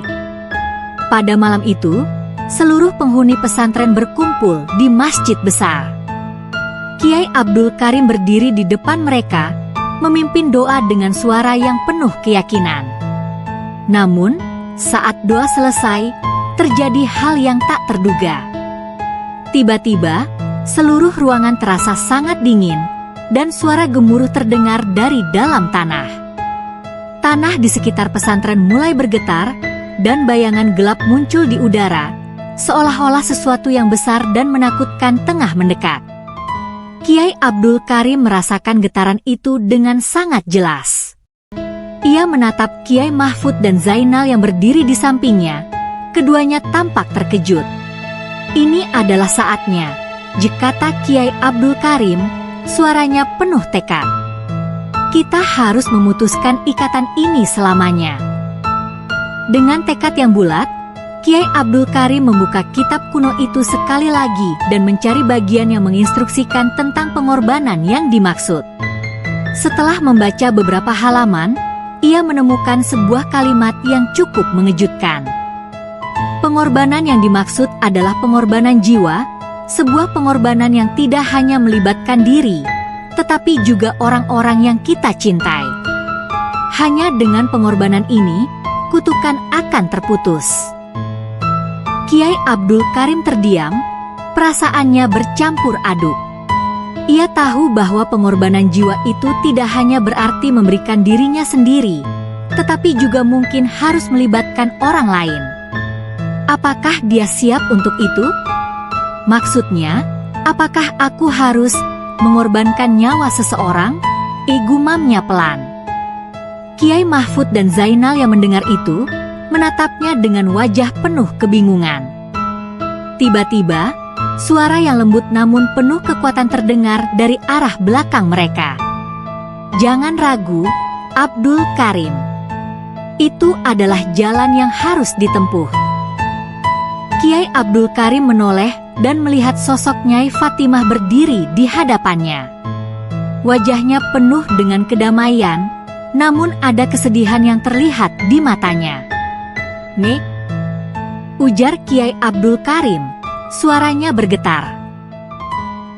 Pada malam itu, seluruh penghuni pesantren berkumpul di masjid besar. Kiai Abdul Karim berdiri di depan mereka, memimpin doa dengan suara yang penuh keyakinan. Namun, saat doa selesai, terjadi hal yang tak terduga. Tiba-tiba, seluruh ruangan terasa sangat dingin, dan suara gemuruh terdengar dari dalam tanah. Tanah di sekitar pesantren mulai bergetar, dan bayangan gelap muncul di udara, seolah-olah sesuatu yang besar dan menakutkan tengah mendekat. Kiai Abdul Karim merasakan getaran itu dengan sangat jelas. Ia menatap Kiai Mahfud dan Zainal yang berdiri di sampingnya. Keduanya tampak terkejut. Ini adalah saatnya, kata Kiai Abdul Karim, suaranya penuh tekad. Kita harus memutuskan ikatan ini selamanya. Dengan tekad yang bulat, Kiai Abdul Karim membuka kitab kuno itu sekali lagi dan mencari bagian yang menginstruksikan tentang pengorbanan yang dimaksud. Setelah membaca beberapa halaman, ia menemukan sebuah kalimat yang cukup mengejutkan. Pengorbanan yang dimaksud adalah pengorbanan jiwa, sebuah pengorbanan yang tidak hanya melibatkan diri, tetapi juga orang-orang yang kita cintai. Hanya dengan pengorbanan ini, kutukan akan terputus. Kiai Abdul Karim terdiam, perasaannya bercampur aduk. Ia tahu bahwa pengorbanan jiwa itu tidak hanya berarti memberikan dirinya sendiri, tetapi juga mungkin harus melibatkan orang lain. Apakah dia siap untuk itu? Maksudnya, apakah aku harus mengorbankan nyawa seseorang? Gumamnya pelan. Kiai Mahfud dan Zainal yang mendengar itu, menatapnya dengan wajah penuh kebingungan. Tiba-tiba, suara yang lembut namun penuh kekuatan terdengar dari arah belakang mereka. Jangan ragu, Abdul Karim. Itu adalah jalan yang harus ditempuh. Kiai Abdul Karim menoleh dan melihat sosok Nyai Fatimah berdiri di hadapannya. Wajahnya penuh dengan kedamaian, namun ada kesedihan yang terlihat di matanya. "Nek," ujar Kiai Abdul Karim, suaranya bergetar.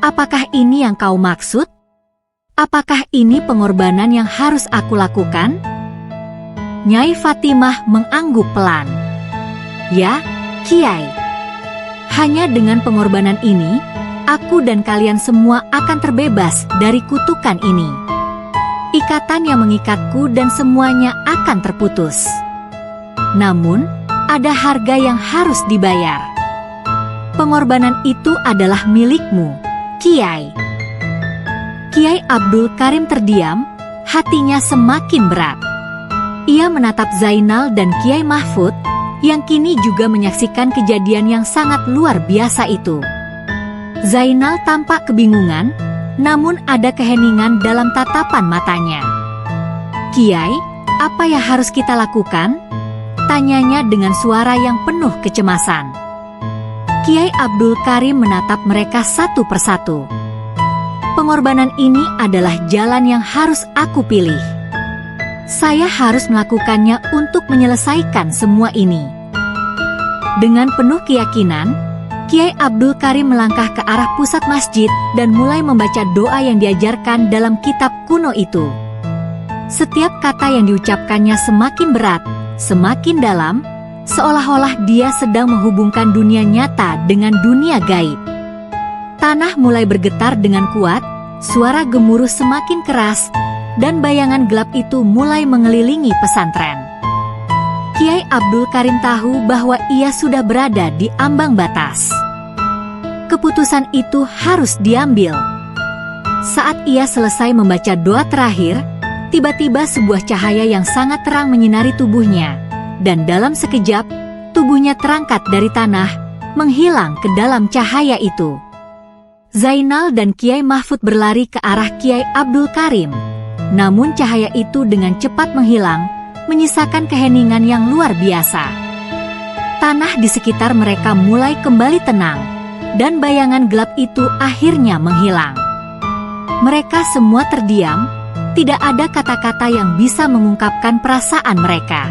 "Apakah ini yang kau maksud? Apakah ini pengorbanan yang harus aku lakukan?" Nyai Fatimah mengangguk pelan. "Ya, Kiai. Hanya dengan pengorbanan ini, aku dan kalian semua akan terbebas dari kutukan ini. Ikatan yang mengikatku dan semuanya akan terputus. Namun, ada harga yang harus dibayar. Pengorbanan itu adalah milikmu, Kiai." Kiai Abdul Karim terdiam, hatinya semakin berat. Ia menatap Zainal dan Kiai Mahfud, yang kini juga menyaksikan kejadian yang sangat luar biasa itu. Zainal tampak kebingungan, namun ada keheningan dalam tatapan matanya. "Kiai, apa yang harus kita lakukan?" tanyanya dengan suara yang penuh kecemasan. Kiai Abdul Karim menatap mereka satu persatu. "Pengorbanan ini adalah jalan yang harus aku pilih. Saya harus melakukannya untuk menyelesaikan semua ini." Dengan penuh keyakinan, Kiai Abdul Karim melangkah ke arah pusat masjid dan mulai membaca doa yang diajarkan dalam kitab kuno itu. Setiap kata yang diucapkannya semakin berat, semakin dalam, seolah-olah dia sedang menghubungkan dunia nyata dengan dunia gaib. Tanah mulai bergetar dengan kuat, suara gemuruh semakin keras, dan bayangan gelap itu mulai mengelilingi pesantren. Kiai Abdul Karim tahu bahwa ia sudah berada di ambang batas. Keputusan itu harus diambil. Saat ia selesai membaca doa terakhir, tiba-tiba sebuah cahaya yang sangat terang menyinari tubuhnya, dan dalam sekejap, tubuhnya terangkat dari tanah, menghilang ke dalam cahaya itu. Zainal dan Kiai Mahfud berlari ke arah Kiai Abdul Karim, namun cahaya itu dengan cepat menghilang, menyisakan keheningan yang luar biasa. Tanah di sekitar mereka mulai kembali tenang, dan bayangan gelap itu akhirnya menghilang. Mereka semua terdiam, tidak ada kata-kata yang bisa mengungkapkan perasaan mereka.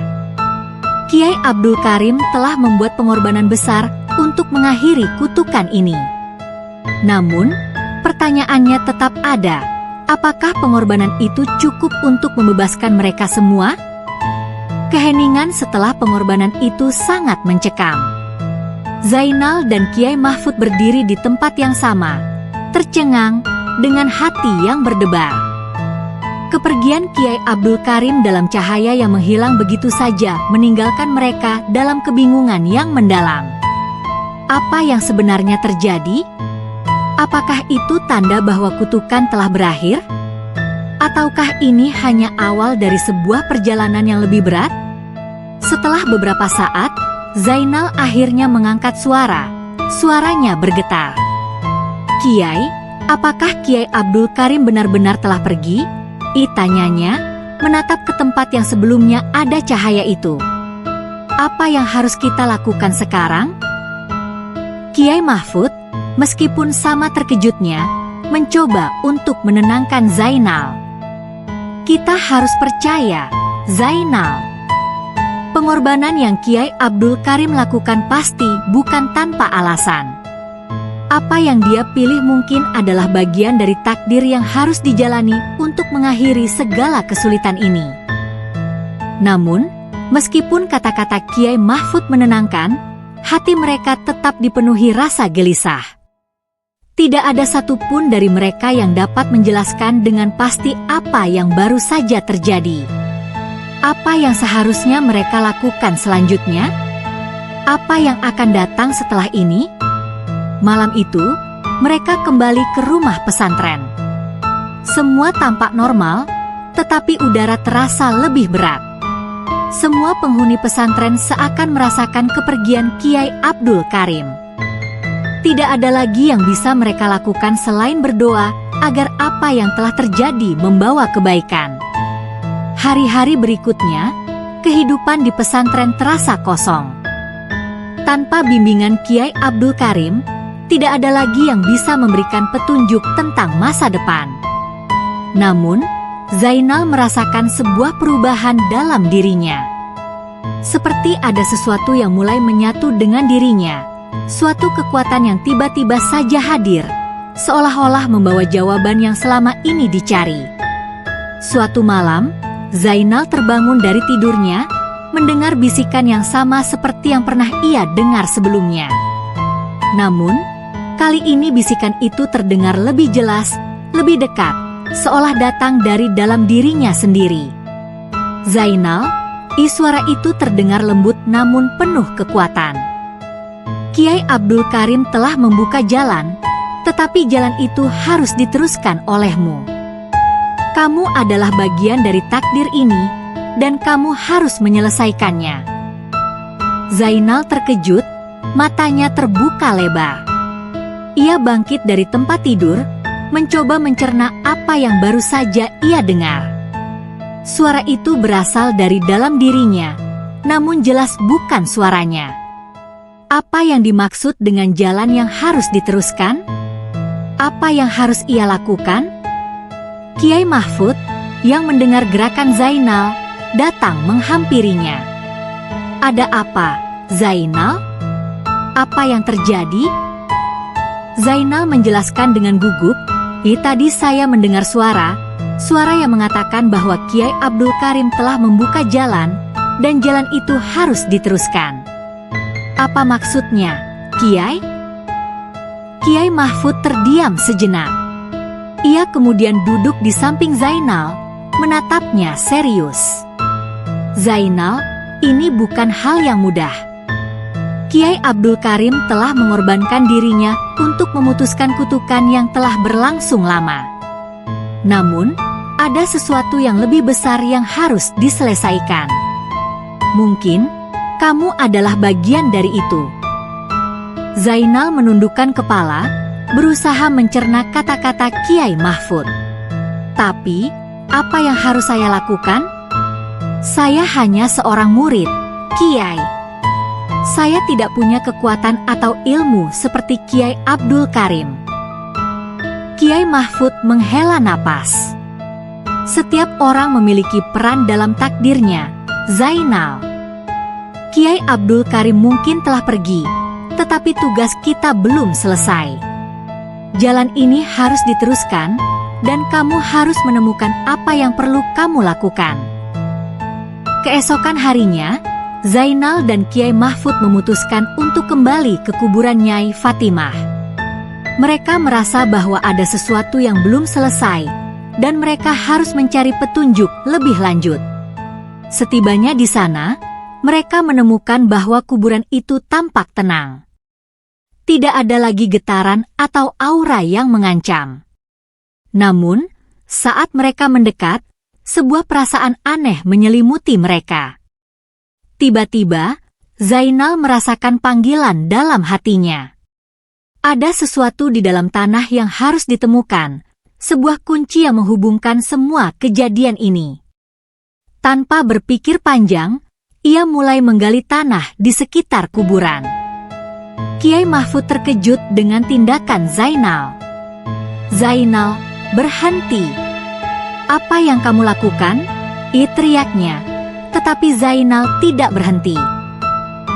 Kiai Abdul Karim telah membuat pengorbanan besar untuk mengakhiri kutukan ini. Namun, pertanyaannya tetap ada, apakah pengorbanan itu cukup untuk membebaskan mereka semua? Keheningan setelah pengorbanan itu sangat mencekam. Zainal dan Kiai Mahfud berdiri di tempat yang sama, tercengang, dengan hati yang berdebar. Kepergian Kiai Abdul Karim dalam cahaya yang menghilang begitu saja meninggalkan mereka dalam kebingungan yang mendalam. Apa yang sebenarnya terjadi? Apakah itu tanda bahwa kutukan telah berakhir? Ataukah ini hanya awal dari sebuah perjalanan yang lebih berat? Setelah beberapa saat, Zainal akhirnya mengangkat suara. Suaranya bergetar. "Kiai, apakah Kiai Abdul Karim benar-benar telah pergi?" Tanyanya, menatap ke tempat yang sebelumnya ada cahaya itu. "Apa yang harus kita lakukan sekarang?" Kiai Mahfud, meskipun sama terkejutnya, mencoba untuk menenangkan Zainal. "Kita harus percaya, Zainal. Pengorbanan yang Kiai Abdul Karim lakukan pasti bukan tanpa alasan. Apa yang dia pilih mungkin adalah bagian dari takdir yang harus dijalani untuk mengakhiri segala kesulitan ini." Namun, meskipun kata-kata Kiai Mahfud menenangkan, hati mereka tetap dipenuhi rasa gelisah. Tidak ada satupun dari mereka yang dapat menjelaskan dengan pasti apa yang baru saja terjadi. Apa yang seharusnya mereka lakukan selanjutnya? Apa yang akan datang setelah ini? Malam itu, mereka kembali ke rumah pesantren. Semua tampak normal, tetapi udara terasa lebih berat. Semua penghuni pesantren seakan merasakan kepergian Kiai Abdul Karim. Tidak ada lagi yang bisa mereka lakukan selain berdoa agar apa yang telah terjadi membawa kebaikan. Hari-hari berikutnya, kehidupan di pesantren terasa kosong. Tanpa bimbingan Kiai Abdul Karim, tidak ada lagi yang bisa memberikan petunjuk tentang masa depan. Namun, Zainal merasakan sebuah perubahan dalam dirinya. Seperti ada sesuatu yang mulai menyatu dengan dirinya, suatu kekuatan yang tiba-tiba saja hadir, seolah-olah membawa jawaban yang selama ini dicari. Suatu malam, Zainal terbangun dari tidurnya, mendengar bisikan yang sama seperti yang pernah ia dengar sebelumnya. Namun, kali ini bisikan itu terdengar lebih jelas, lebih dekat, seolah datang dari dalam dirinya sendiri. "Zainal," suara itu terdengar lembut namun penuh kekuatan. "Kiai Abdul Karim telah membuka jalan, tetapi jalan itu harus diteruskan olehmu. Kamu adalah bagian dari takdir ini, dan kamu harus menyelesaikannya." Zainal terkejut, matanya terbuka lebar. Ia bangkit dari tempat tidur, mencoba mencerna apa yang baru saja ia dengar. Suara itu berasal dari dalam dirinya, namun jelas bukan suaranya. Apa yang dimaksud dengan jalan yang harus diteruskan? Apa yang harus ia lakukan? Kiai Mahfud, yang mendengar gerakan Zainal, datang menghampirinya. "Ada apa, Zainal? Apa yang terjadi?" Zainal menjelaskan dengan gugup, "Tadi saya mendengar suara yang mengatakan bahwa Kiai Abdul Karim telah membuka jalan, dan jalan itu harus diteruskan." "Apa maksudnya, Kiai?" Kiai Mahfud terdiam sejenak. Ia kemudian duduk di samping Zainal, menatapnya serius. "Zainal, ini bukan hal yang mudah. Kiai Abdul Karim telah mengorbankan dirinya untuk memutuskan kutukan yang telah berlangsung lama. Namun, ada sesuatu yang lebih besar yang harus diselesaikan. Mungkin, kamu adalah bagian dari itu." Zainal menundukkan kepala, berusaha mencerna kata-kata Kiai Mahfud. "Tapi, apa yang harus saya lakukan? Saya hanya seorang murid, Kiai. Saya tidak punya kekuatan atau ilmu seperti Kiai Abdul Karim." Kiai Mahfud menghela napas. "Setiap orang memiliki peran dalam takdirnya, Zainal. Kiai Abdul Karim mungkin telah pergi, tetapi tugas kita belum selesai. Jalan ini harus diteruskan, dan kamu harus menemukan apa yang perlu kamu lakukan." Keesokan harinya, Zainal dan Kiai Mahfud memutuskan untuk kembali ke kuburan Nyai Fatimah. Mereka merasa bahwa ada sesuatu yang belum selesai, dan mereka harus mencari petunjuk lebih lanjut. Setibanya di sana, mereka menemukan bahwa kuburan itu tampak tenang. Tidak ada lagi getaran atau aura yang mengancam. Namun, saat mereka mendekat, sebuah perasaan aneh menyelimuti mereka. Tiba-tiba, Zainal merasakan panggilan dalam hatinya. Ada sesuatu di dalam tanah yang harus ditemukan, sebuah kunci yang menghubungkan semua kejadian ini. Tanpa berpikir panjang, ia mulai menggali tanah di sekitar kuburan. Kiai Mahfud terkejut dengan tindakan Zainal. "Zainal, berhenti. Apa yang kamu lakukan?" teriaknya. Tetapi Zainal tidak berhenti.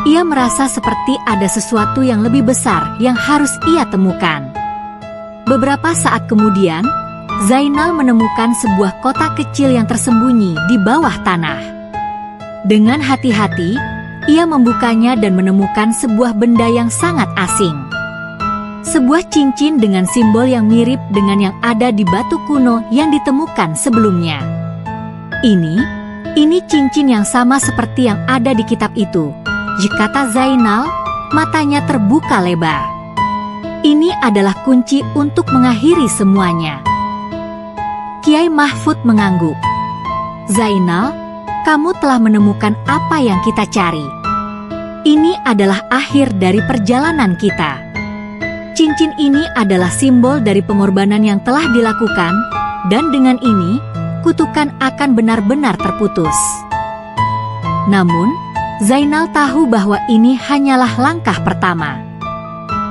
Ia merasa seperti ada sesuatu yang lebih besar yang harus ia temukan. Beberapa saat kemudian, Zainal menemukan sebuah kotak kecil yang tersembunyi di bawah tanah. Dengan hati-hati, ia membukanya dan menemukan sebuah benda yang sangat asing. Sebuah cincin dengan simbol yang mirip dengan yang ada di batu kuno yang ditemukan sebelumnya. Ini cincin yang sama seperti yang ada di kitab itu, kata Zainal, matanya terbuka lebar. Ini adalah kunci untuk mengakhiri semuanya. Kiai Mahfud mengangguk. "Zainal, kamu telah menemukan apa yang kita cari. Ini adalah akhir dari perjalanan kita. Cincin ini adalah simbol dari pengorbanan yang telah dilakukan, dan dengan ini, kutukan akan benar-benar terputus." Namun, Zainal tahu bahwa ini hanyalah langkah pertama.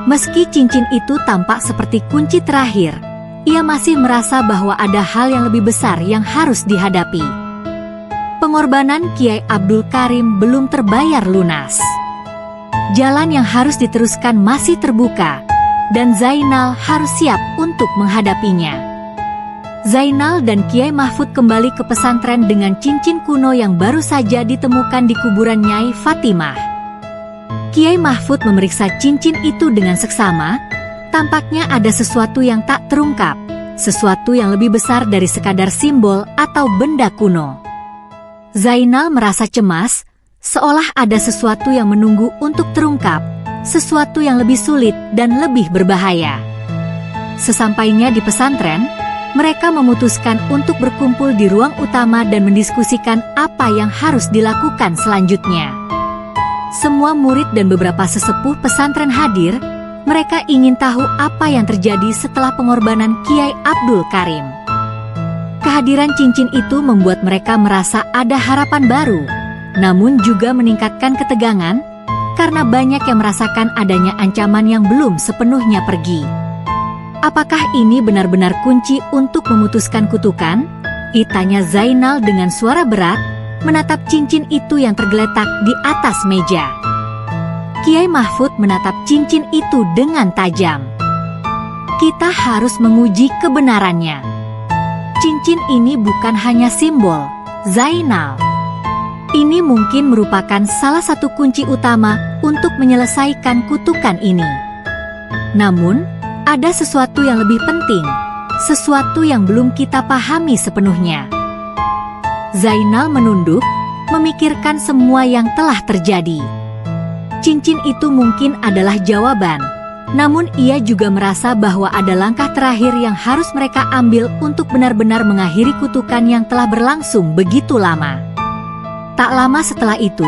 Meski cincin itu tampak seperti kunci terakhir, ia masih merasa bahwa ada hal yang lebih besar yang harus dihadapi. Pengorbanan Kiai Abdul Karim belum terbayar lunas. Jalan yang harus diteruskan masih terbuka, dan Zainal harus siap untuk menghadapinya. Zainal dan Kiai Mahfud kembali ke pesantren dengan cincin kuno yang baru saja ditemukan di kuburan Nyai Fatimah. Kiai Mahfud memeriksa cincin itu dengan seksama. Tampaknya ada sesuatu yang tak terungkap, sesuatu yang lebih besar dari sekadar simbol atau benda kuno. Zainal merasa cemas, seolah ada sesuatu yang menunggu untuk terungkap, sesuatu yang lebih sulit dan lebih berbahaya. Sesampainya di pesantren, mereka memutuskan untuk berkumpul di ruang utama dan mendiskusikan apa yang harus dilakukan selanjutnya. Semua murid dan beberapa sesepuh pesantren hadir. Mereka ingin tahu apa yang terjadi setelah pengorbanan Kiai Abdul Karim. Kehadiran cincin itu membuat mereka merasa ada harapan baru, namun juga meningkatkan ketegangan, karena banyak yang merasakan adanya ancaman yang belum sepenuhnya pergi. "Apakah ini benar-benar kunci untuk memutuskan kutukan?" tanya Zainal dengan suara berat, menatap cincin itu yang tergeletak di atas meja. Kiai Mahfud menatap cincin itu dengan tajam. "Kita harus menguji kebenarannya. Cincin ini bukan hanya simbol, Zainal. Ini mungkin merupakan salah satu kunci utama untuk menyelesaikan kutukan ini. Namun, ada sesuatu yang lebih penting, sesuatu yang belum kita pahami sepenuhnya." Zainal menunduk, memikirkan semua yang telah terjadi. Cincin itu mungkin adalah jawaban, namun ia juga merasa bahwa ada langkah terakhir yang harus mereka ambil untuk benar-benar mengakhiri kutukan yang telah berlangsung begitu lama. Tak lama setelah itu,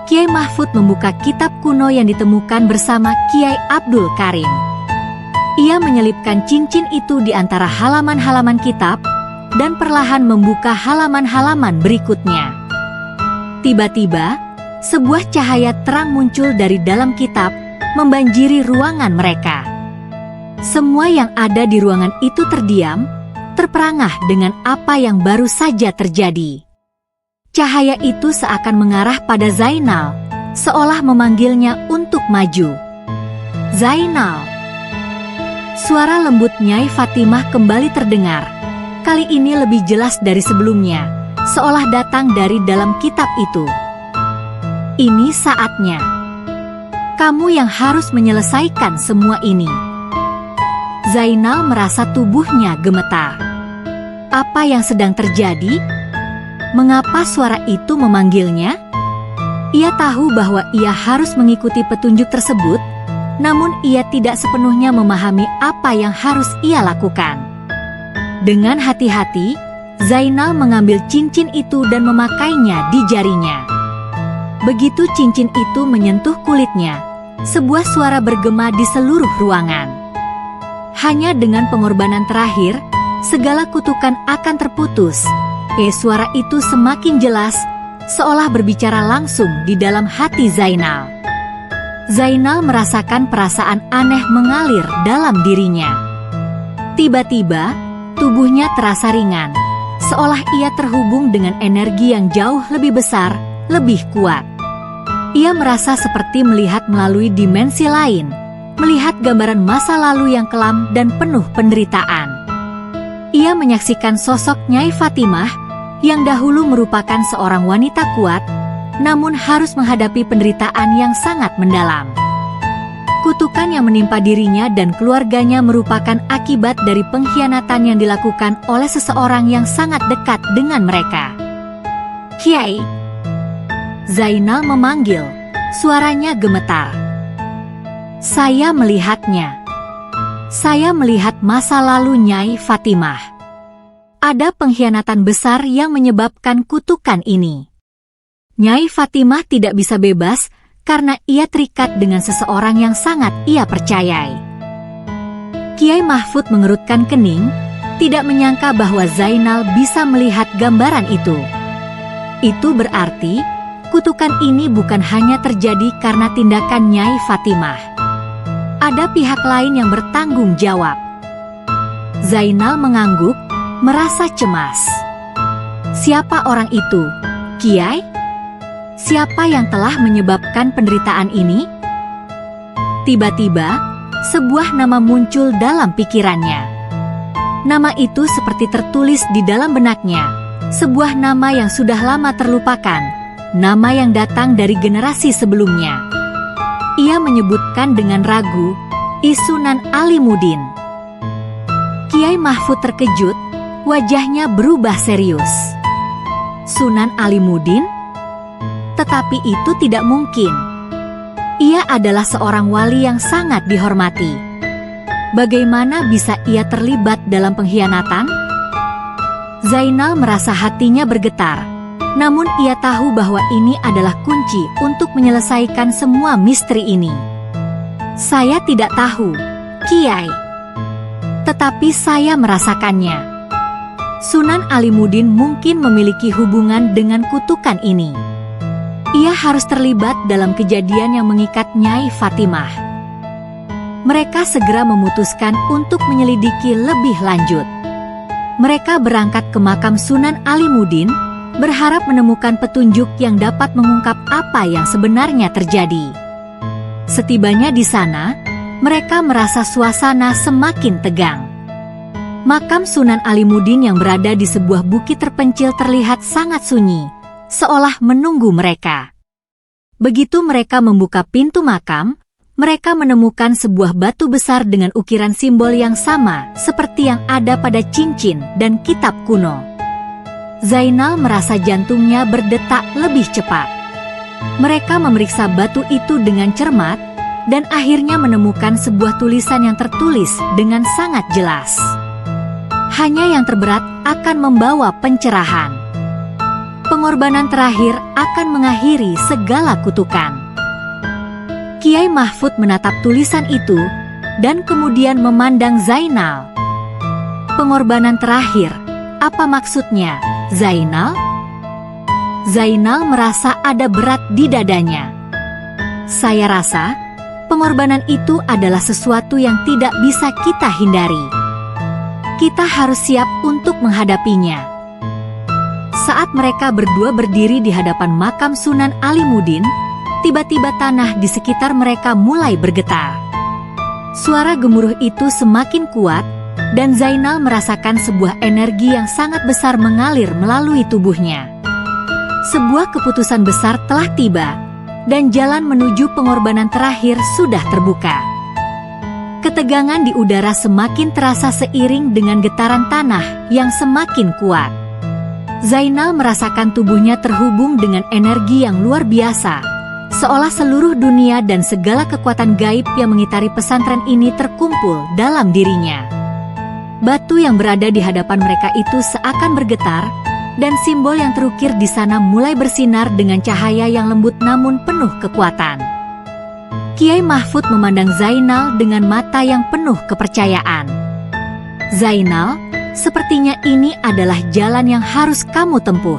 Kiai Mahfud membuka kitab kuno yang ditemukan bersama Kiai Abdul Karim. Ia menyelipkan cincin itu di antara halaman-halaman kitab dan perlahan membuka halaman-halaman berikutnya. Tiba-tiba, sebuah cahaya terang muncul dari dalam kitab, membanjiri ruangan mereka. Semua yang ada di ruangan itu terdiam, terperangah dengan apa yang baru saja terjadi. Cahaya itu seakan mengarah pada Zainal, seolah memanggilnya untuk maju. "Zainal!" Suara lembut Nyai Fatimah kembali terdengar. Kali ini lebih jelas dari sebelumnya, seolah datang dari dalam kitab itu. "Ini saatnya. Kamu yang harus menyelesaikan semua ini." Zainal merasa tubuhnya gemetar. Apa yang sedang terjadi? Mengapa suara itu memanggilnya? Ia tahu bahwa ia harus mengikuti petunjuk tersebut, Namun ia tidak sepenuhnya memahami apa yang harus ia lakukan. Dengan hati-hati, Zainal mengambil cincin itu dan memakainya di jarinya. Begitu cincin itu menyentuh kulitnya, sebuah suara bergema di seluruh ruangan. Hanya dengan pengorbanan terakhir, segala kutukan akan terputus. Suara itu semakin jelas, seolah berbicara langsung di dalam hati Zainal. Zainal merasakan perasaan aneh mengalir dalam dirinya. Tiba-tiba, tubuhnya terasa ringan, seolah ia terhubung dengan energi yang jauh lebih besar, lebih kuat. Ia merasa seperti melihat melalui dimensi lain, melihat gambaran masa lalu yang kelam dan penuh penderitaan. Ia menyaksikan sosok Nyai Fatimah, yang dahulu merupakan seorang wanita kuat, namun harus menghadapi penderitaan yang sangat mendalam. Kutukan yang menimpa dirinya dan keluarganya merupakan akibat dari pengkhianatan yang dilakukan oleh seseorang yang sangat dekat dengan mereka. "Kiai!" Zainal memanggil, suaranya gemetar. "Saya melihatnya. Saya melihat masa lalu Nyai Fatimah. Ada pengkhianatan besar yang menyebabkan kutukan ini. Nyai Fatimah tidak bisa bebas karena ia terikat dengan seseorang yang sangat ia percayai." Kiai Mahfud mengerutkan kening, tidak menyangka bahwa Zainal bisa melihat gambaran itu. Itu berarti, kutukan ini bukan hanya terjadi karena tindakan Nyai Fatimah. Ada pihak lain yang bertanggung jawab. Zainal mengangguk, merasa cemas. Siapa orang itu, Kiai? Siapa yang telah menyebabkan penderitaan ini? Tiba-tiba, sebuah nama muncul dalam pikirannya. Nama itu seperti tertulis di dalam benaknya, sebuah nama yang sudah lama terlupakan, nama yang datang dari generasi sebelumnya. Ia menyebutkan dengan ragu, Sunan Alimuddin. Kiai Mahfud terkejut, wajahnya berubah serius. Sunan Alimuddin? Tetapi itu tidak mungkin. Ia adalah seorang wali yang sangat dihormati. Bagaimana bisa ia terlibat dalam pengkhianatan? Zainal merasa hatinya bergetar. Namun ia tahu bahwa ini adalah kunci untuk menyelesaikan semua misteri ini. "Saya tidak tahu, Kiai. Tetapi saya merasakannya. Sunan Alimuddin mungkin memiliki hubungan dengan kutukan ini. Ia harus terlibat dalam kejadian yang mengikat Nyai Fatimah." Mereka segera memutuskan untuk menyelidiki lebih lanjut. Mereka berangkat ke makam Sunan Alimuddin, berharap menemukan petunjuk yang dapat mengungkap apa yang sebenarnya terjadi. Setibanya di sana, mereka merasa suasana semakin tegang. Makam Sunan Alimuddin yang berada di sebuah bukit terpencil terlihat sangat sunyi, seolah menunggu mereka. Begitu mereka membuka pintu makam, mereka menemukan sebuah batu besar dengan ukiran simbol yang sama seperti yang ada pada cincin dan kitab kuno. Zainal merasa jantungnya berdetak lebih cepat. Mereka memeriksa batu itu dengan cermat, dan akhirnya menemukan sebuah tulisan yang tertulis dengan sangat jelas. Hanya yang terberat akan membawa pencerahan. Pengorbanan terakhir akan mengakhiri segala kutukan. Kiai Mahfud menatap tulisan itu, dan kemudian memandang Zainal. "Pengorbanan terakhir, apa maksudnya, Zainal?" Zainal merasa ada berat di dadanya. "Saya rasa, pengorbanan itu adalah sesuatu yang tidak bisa kita hindari. Kita harus siap untuk menghadapinya." Saat mereka berdua berdiri di hadapan makam Sunan Alimuddin, tiba-tiba tanah di sekitar mereka mulai bergetar. Suara gemuruh itu semakin kuat, dan Zainal merasakan sebuah energi yang sangat besar mengalir melalui tubuhnya. Sebuah keputusan besar telah tiba, dan jalan menuju pengorbanan terakhir sudah terbuka. Ketegangan di udara semakin terasa seiring dengan getaran tanah yang semakin kuat. Zainal merasakan tubuhnya terhubung dengan energi yang luar biasa, seolah seluruh dunia dan segala kekuatan gaib yang mengitari pesantren ini terkumpul dalam dirinya. Batu yang berada di hadapan mereka itu seakan bergetar, dan simbol yang terukir di sana mulai bersinar dengan cahaya yang lembut namun penuh kekuatan. Kiai Mahfud memandang Zainal dengan mata yang penuh kepercayaan. Zainal, sepertinya ini adalah jalan yang harus kamu tempuh.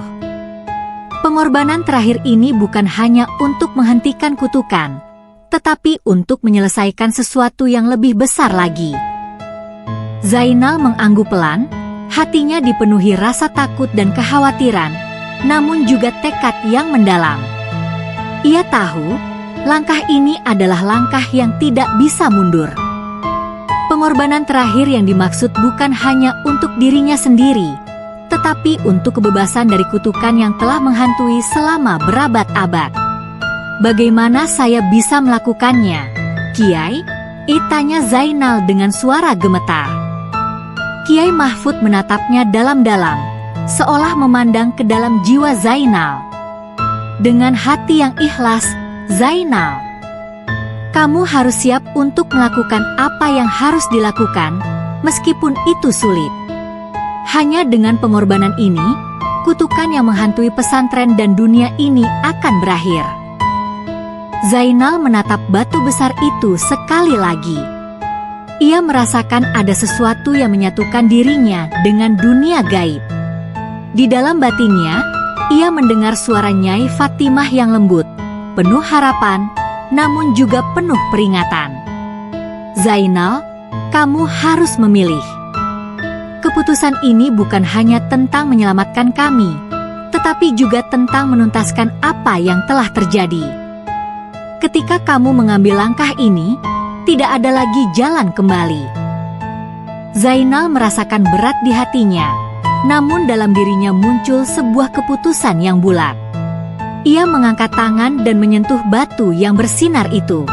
Pengorbanan terakhir ini bukan hanya untuk menghentikan kutukan, tetapi untuk menyelesaikan sesuatu yang lebih besar lagi. Zainal mengangguk pelan, hatinya dipenuhi rasa takut dan kekhawatiran, namun juga tekad yang mendalam. Ia tahu, langkah ini adalah langkah yang tidak bisa mundur. Pengorbanan terakhir yang dimaksud bukan hanya untuk dirinya sendiri, tetapi untuk kebebasan dari kutukan yang telah menghantui selama berabad-abad. Bagaimana saya bisa melakukannya, Kiai? Tanya Zainal dengan suara gemetar. Kiai Mahfud menatapnya dalam-dalam, seolah memandang ke dalam jiwa Zainal. Dengan hati yang ikhlas, Zainal, kamu harus siap untuk melakukan apa yang harus dilakukan, meskipun itu sulit. Hanya dengan pengorbanan ini, kutukan yang menghantui pesantren dan dunia ini akan berakhir. Zainal menatap batu besar itu sekali lagi. Ia merasakan ada sesuatu yang menyatukan dirinya dengan dunia gaib. Di dalam batinnya, ia mendengar suara Nyai Fatimah yang lembut, penuh harapan, namun juga penuh peringatan. Zainal, kamu harus memilih. Keputusan ini bukan hanya tentang menyelamatkan kami, tetapi juga tentang menuntaskan apa yang telah terjadi. Ketika kamu mengambil langkah ini, tidak ada lagi jalan kembali. Zainal merasakan berat di hatinya, namun dalam dirinya muncul sebuah keputusan yang bulat. Ia mengangkat tangan dan menyentuh batu yang bersinar itu.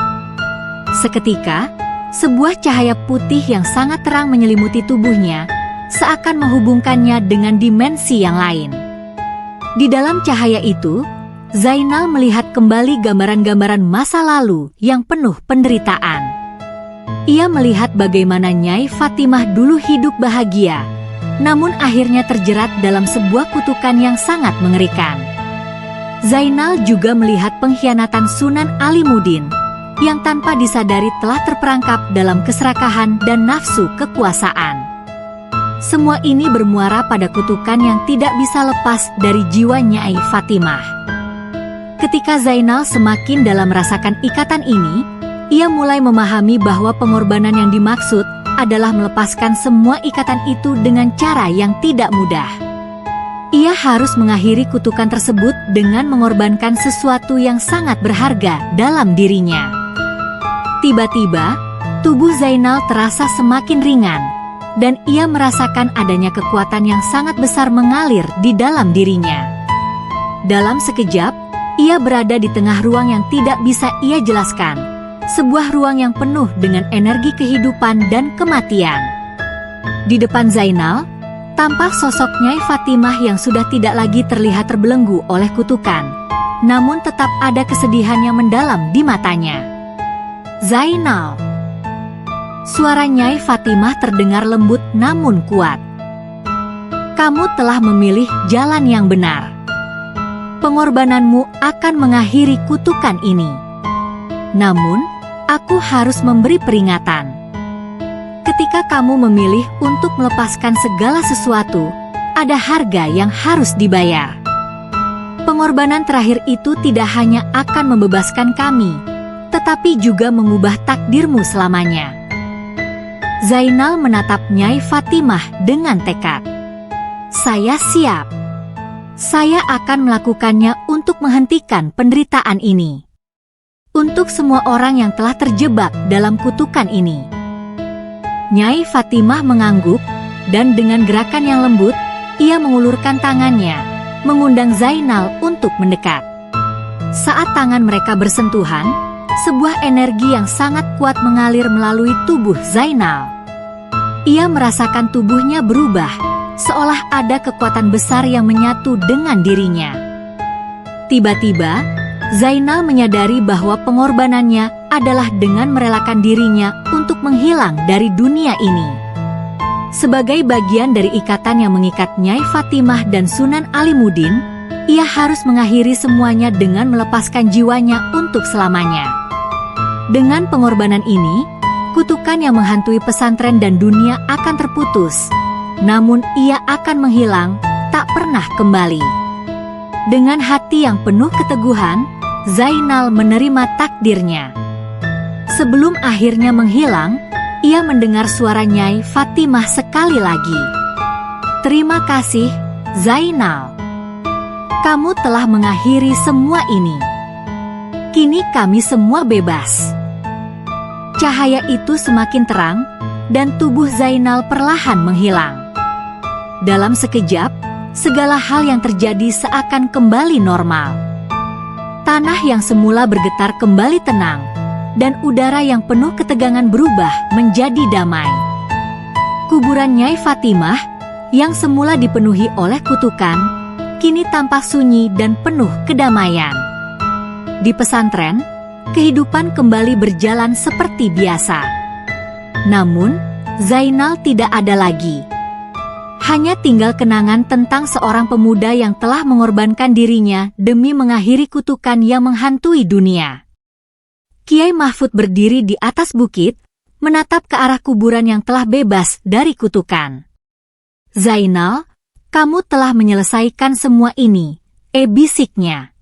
Seketika, sebuah cahaya putih yang sangat terang menyelimuti tubuhnya, seakan menghubungkannya dengan dimensi yang lain. Di dalam cahaya itu, Zainal melihat kembali gambaran-gambaran masa lalu yang penuh penderitaan. Ia melihat bagaimana Nyai Fatimah dulu hidup bahagia, namun akhirnya terjerat dalam sebuah kutukan yang sangat mengerikan. Zainal juga melihat pengkhianatan Sunan Alimuddin, yang tanpa disadari telah terperangkap dalam keserakahan dan nafsu kekuasaan. Semua ini bermuara pada kutukan yang tidak bisa lepas dari jiwa Nyai Fatimah. Ketika Zainal semakin dalam merasakan ikatan ini, ia mulai memahami bahwa pengorbanan yang dimaksud adalah melepaskan semua ikatan itu dengan cara yang tidak mudah. Ia harus mengakhiri kutukan tersebut dengan mengorbankan sesuatu yang sangat berharga dalam dirinya. Tiba-tiba, tubuh Zainal terasa semakin ringan, dan ia merasakan adanya kekuatan yang sangat besar mengalir di dalam dirinya. Dalam sekejap, ia berada di tengah ruang yang tidak bisa ia jelaskan. Sebuah ruang yang penuh dengan energi kehidupan dan kematian. Di depan Zainal, tampak sosok Nyai Fatimah yang sudah tidak lagi terlihat terbelenggu oleh kutukan, namun tetap ada kesedihan yang mendalam di matanya. Zainal. Suara Nyai Fatimah terdengar lembut namun kuat. Kamu telah memilih jalan yang benar. Pengorbananmu akan mengakhiri kutukan ini. Namun, aku harus memberi peringatan. Ketika kamu memilih untuk melepaskan segala sesuatu, ada harga yang harus dibayar. Pengorbanan terakhir itu tidak hanya akan membebaskan kami, tetapi juga mengubah takdirmu selamanya. Zainal menatap Nyai Fatimah dengan tekad. Saya siap. Saya akan melakukannya untuk menghentikan penderitaan ini. Untuk semua orang yang telah terjebak dalam kutukan ini. Nyai Fatimah mengangguk, dan dengan gerakan yang lembut, ia mengulurkan tangannya, mengundang Zainal untuk mendekat. Saat tangan mereka bersentuhan, sebuah energi yang sangat kuat mengalir melalui tubuh Zainal. Ia merasakan tubuhnya berubah, seolah ada kekuatan besar yang menyatu dengan dirinya. Tiba-tiba, Zainal menyadari bahwa pengorbanannya adalah dengan merelakan dirinya untuk menghilang dari dunia ini. Sebagai bagian dari ikatan yang mengikat Nyai Fatimah dan Sunan Alimuddin, ia harus mengakhiri semuanya dengan melepaskan jiwanya untuk selamanya. Dengan pengorbanan ini, kutukan yang menghantui pesantren dan dunia akan terputus. Namun ia akan menghilang, tak pernah kembali. Dengan hati yang penuh keteguhan, Zainal menerima takdirnya. Sebelum akhirnya menghilang, ia mendengar suara Nyai Fatimah sekali lagi. "Terima kasih, Zainal. Kamu telah mengakhiri semua ini. Kini kami semua bebas." Cahaya itu semakin terang, dan tubuh Zainal perlahan menghilang. Dalam sekejap, segala hal yang terjadi seakan kembali normal. Tanah yang semula bergetar kembali tenang, dan udara yang penuh ketegangan berubah menjadi damai. Kuburan Nyai Fatimah, yang semula dipenuhi oleh kutukan, kini tampak sunyi dan penuh kedamaian. Di pesantren, kehidupan kembali berjalan seperti biasa. Namun, Zainal tidak ada lagi. Hanya tinggal kenangan tentang seorang pemuda yang telah mengorbankan dirinya demi mengakhiri kutukan yang menghantui dunia. Kiai Mahfud berdiri di atas bukit, menatap ke arah kuburan yang telah bebas dari kutukan. "Zainal, kamu telah menyelesaikan semua ini," bisiknya.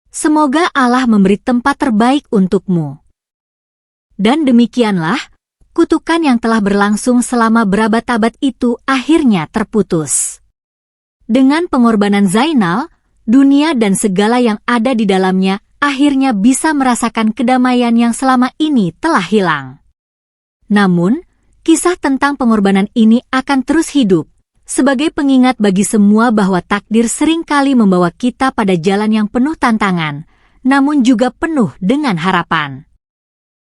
"Semoga Allah memberi tempat terbaik untukmu." Dan demikianlah, kutukan yang telah berlangsung selama berabad-abad itu akhirnya terputus. Dengan pengorbanan Zainal, dunia dan segala yang ada di dalamnya akhirnya bisa merasakan kedamaian yang selama ini telah hilang. Namun, kisah tentang pengorbanan ini akan terus hidup, sebagai pengingat bagi semua bahwa takdir seringkali membawa kita pada jalan yang penuh tantangan, namun juga penuh dengan harapan.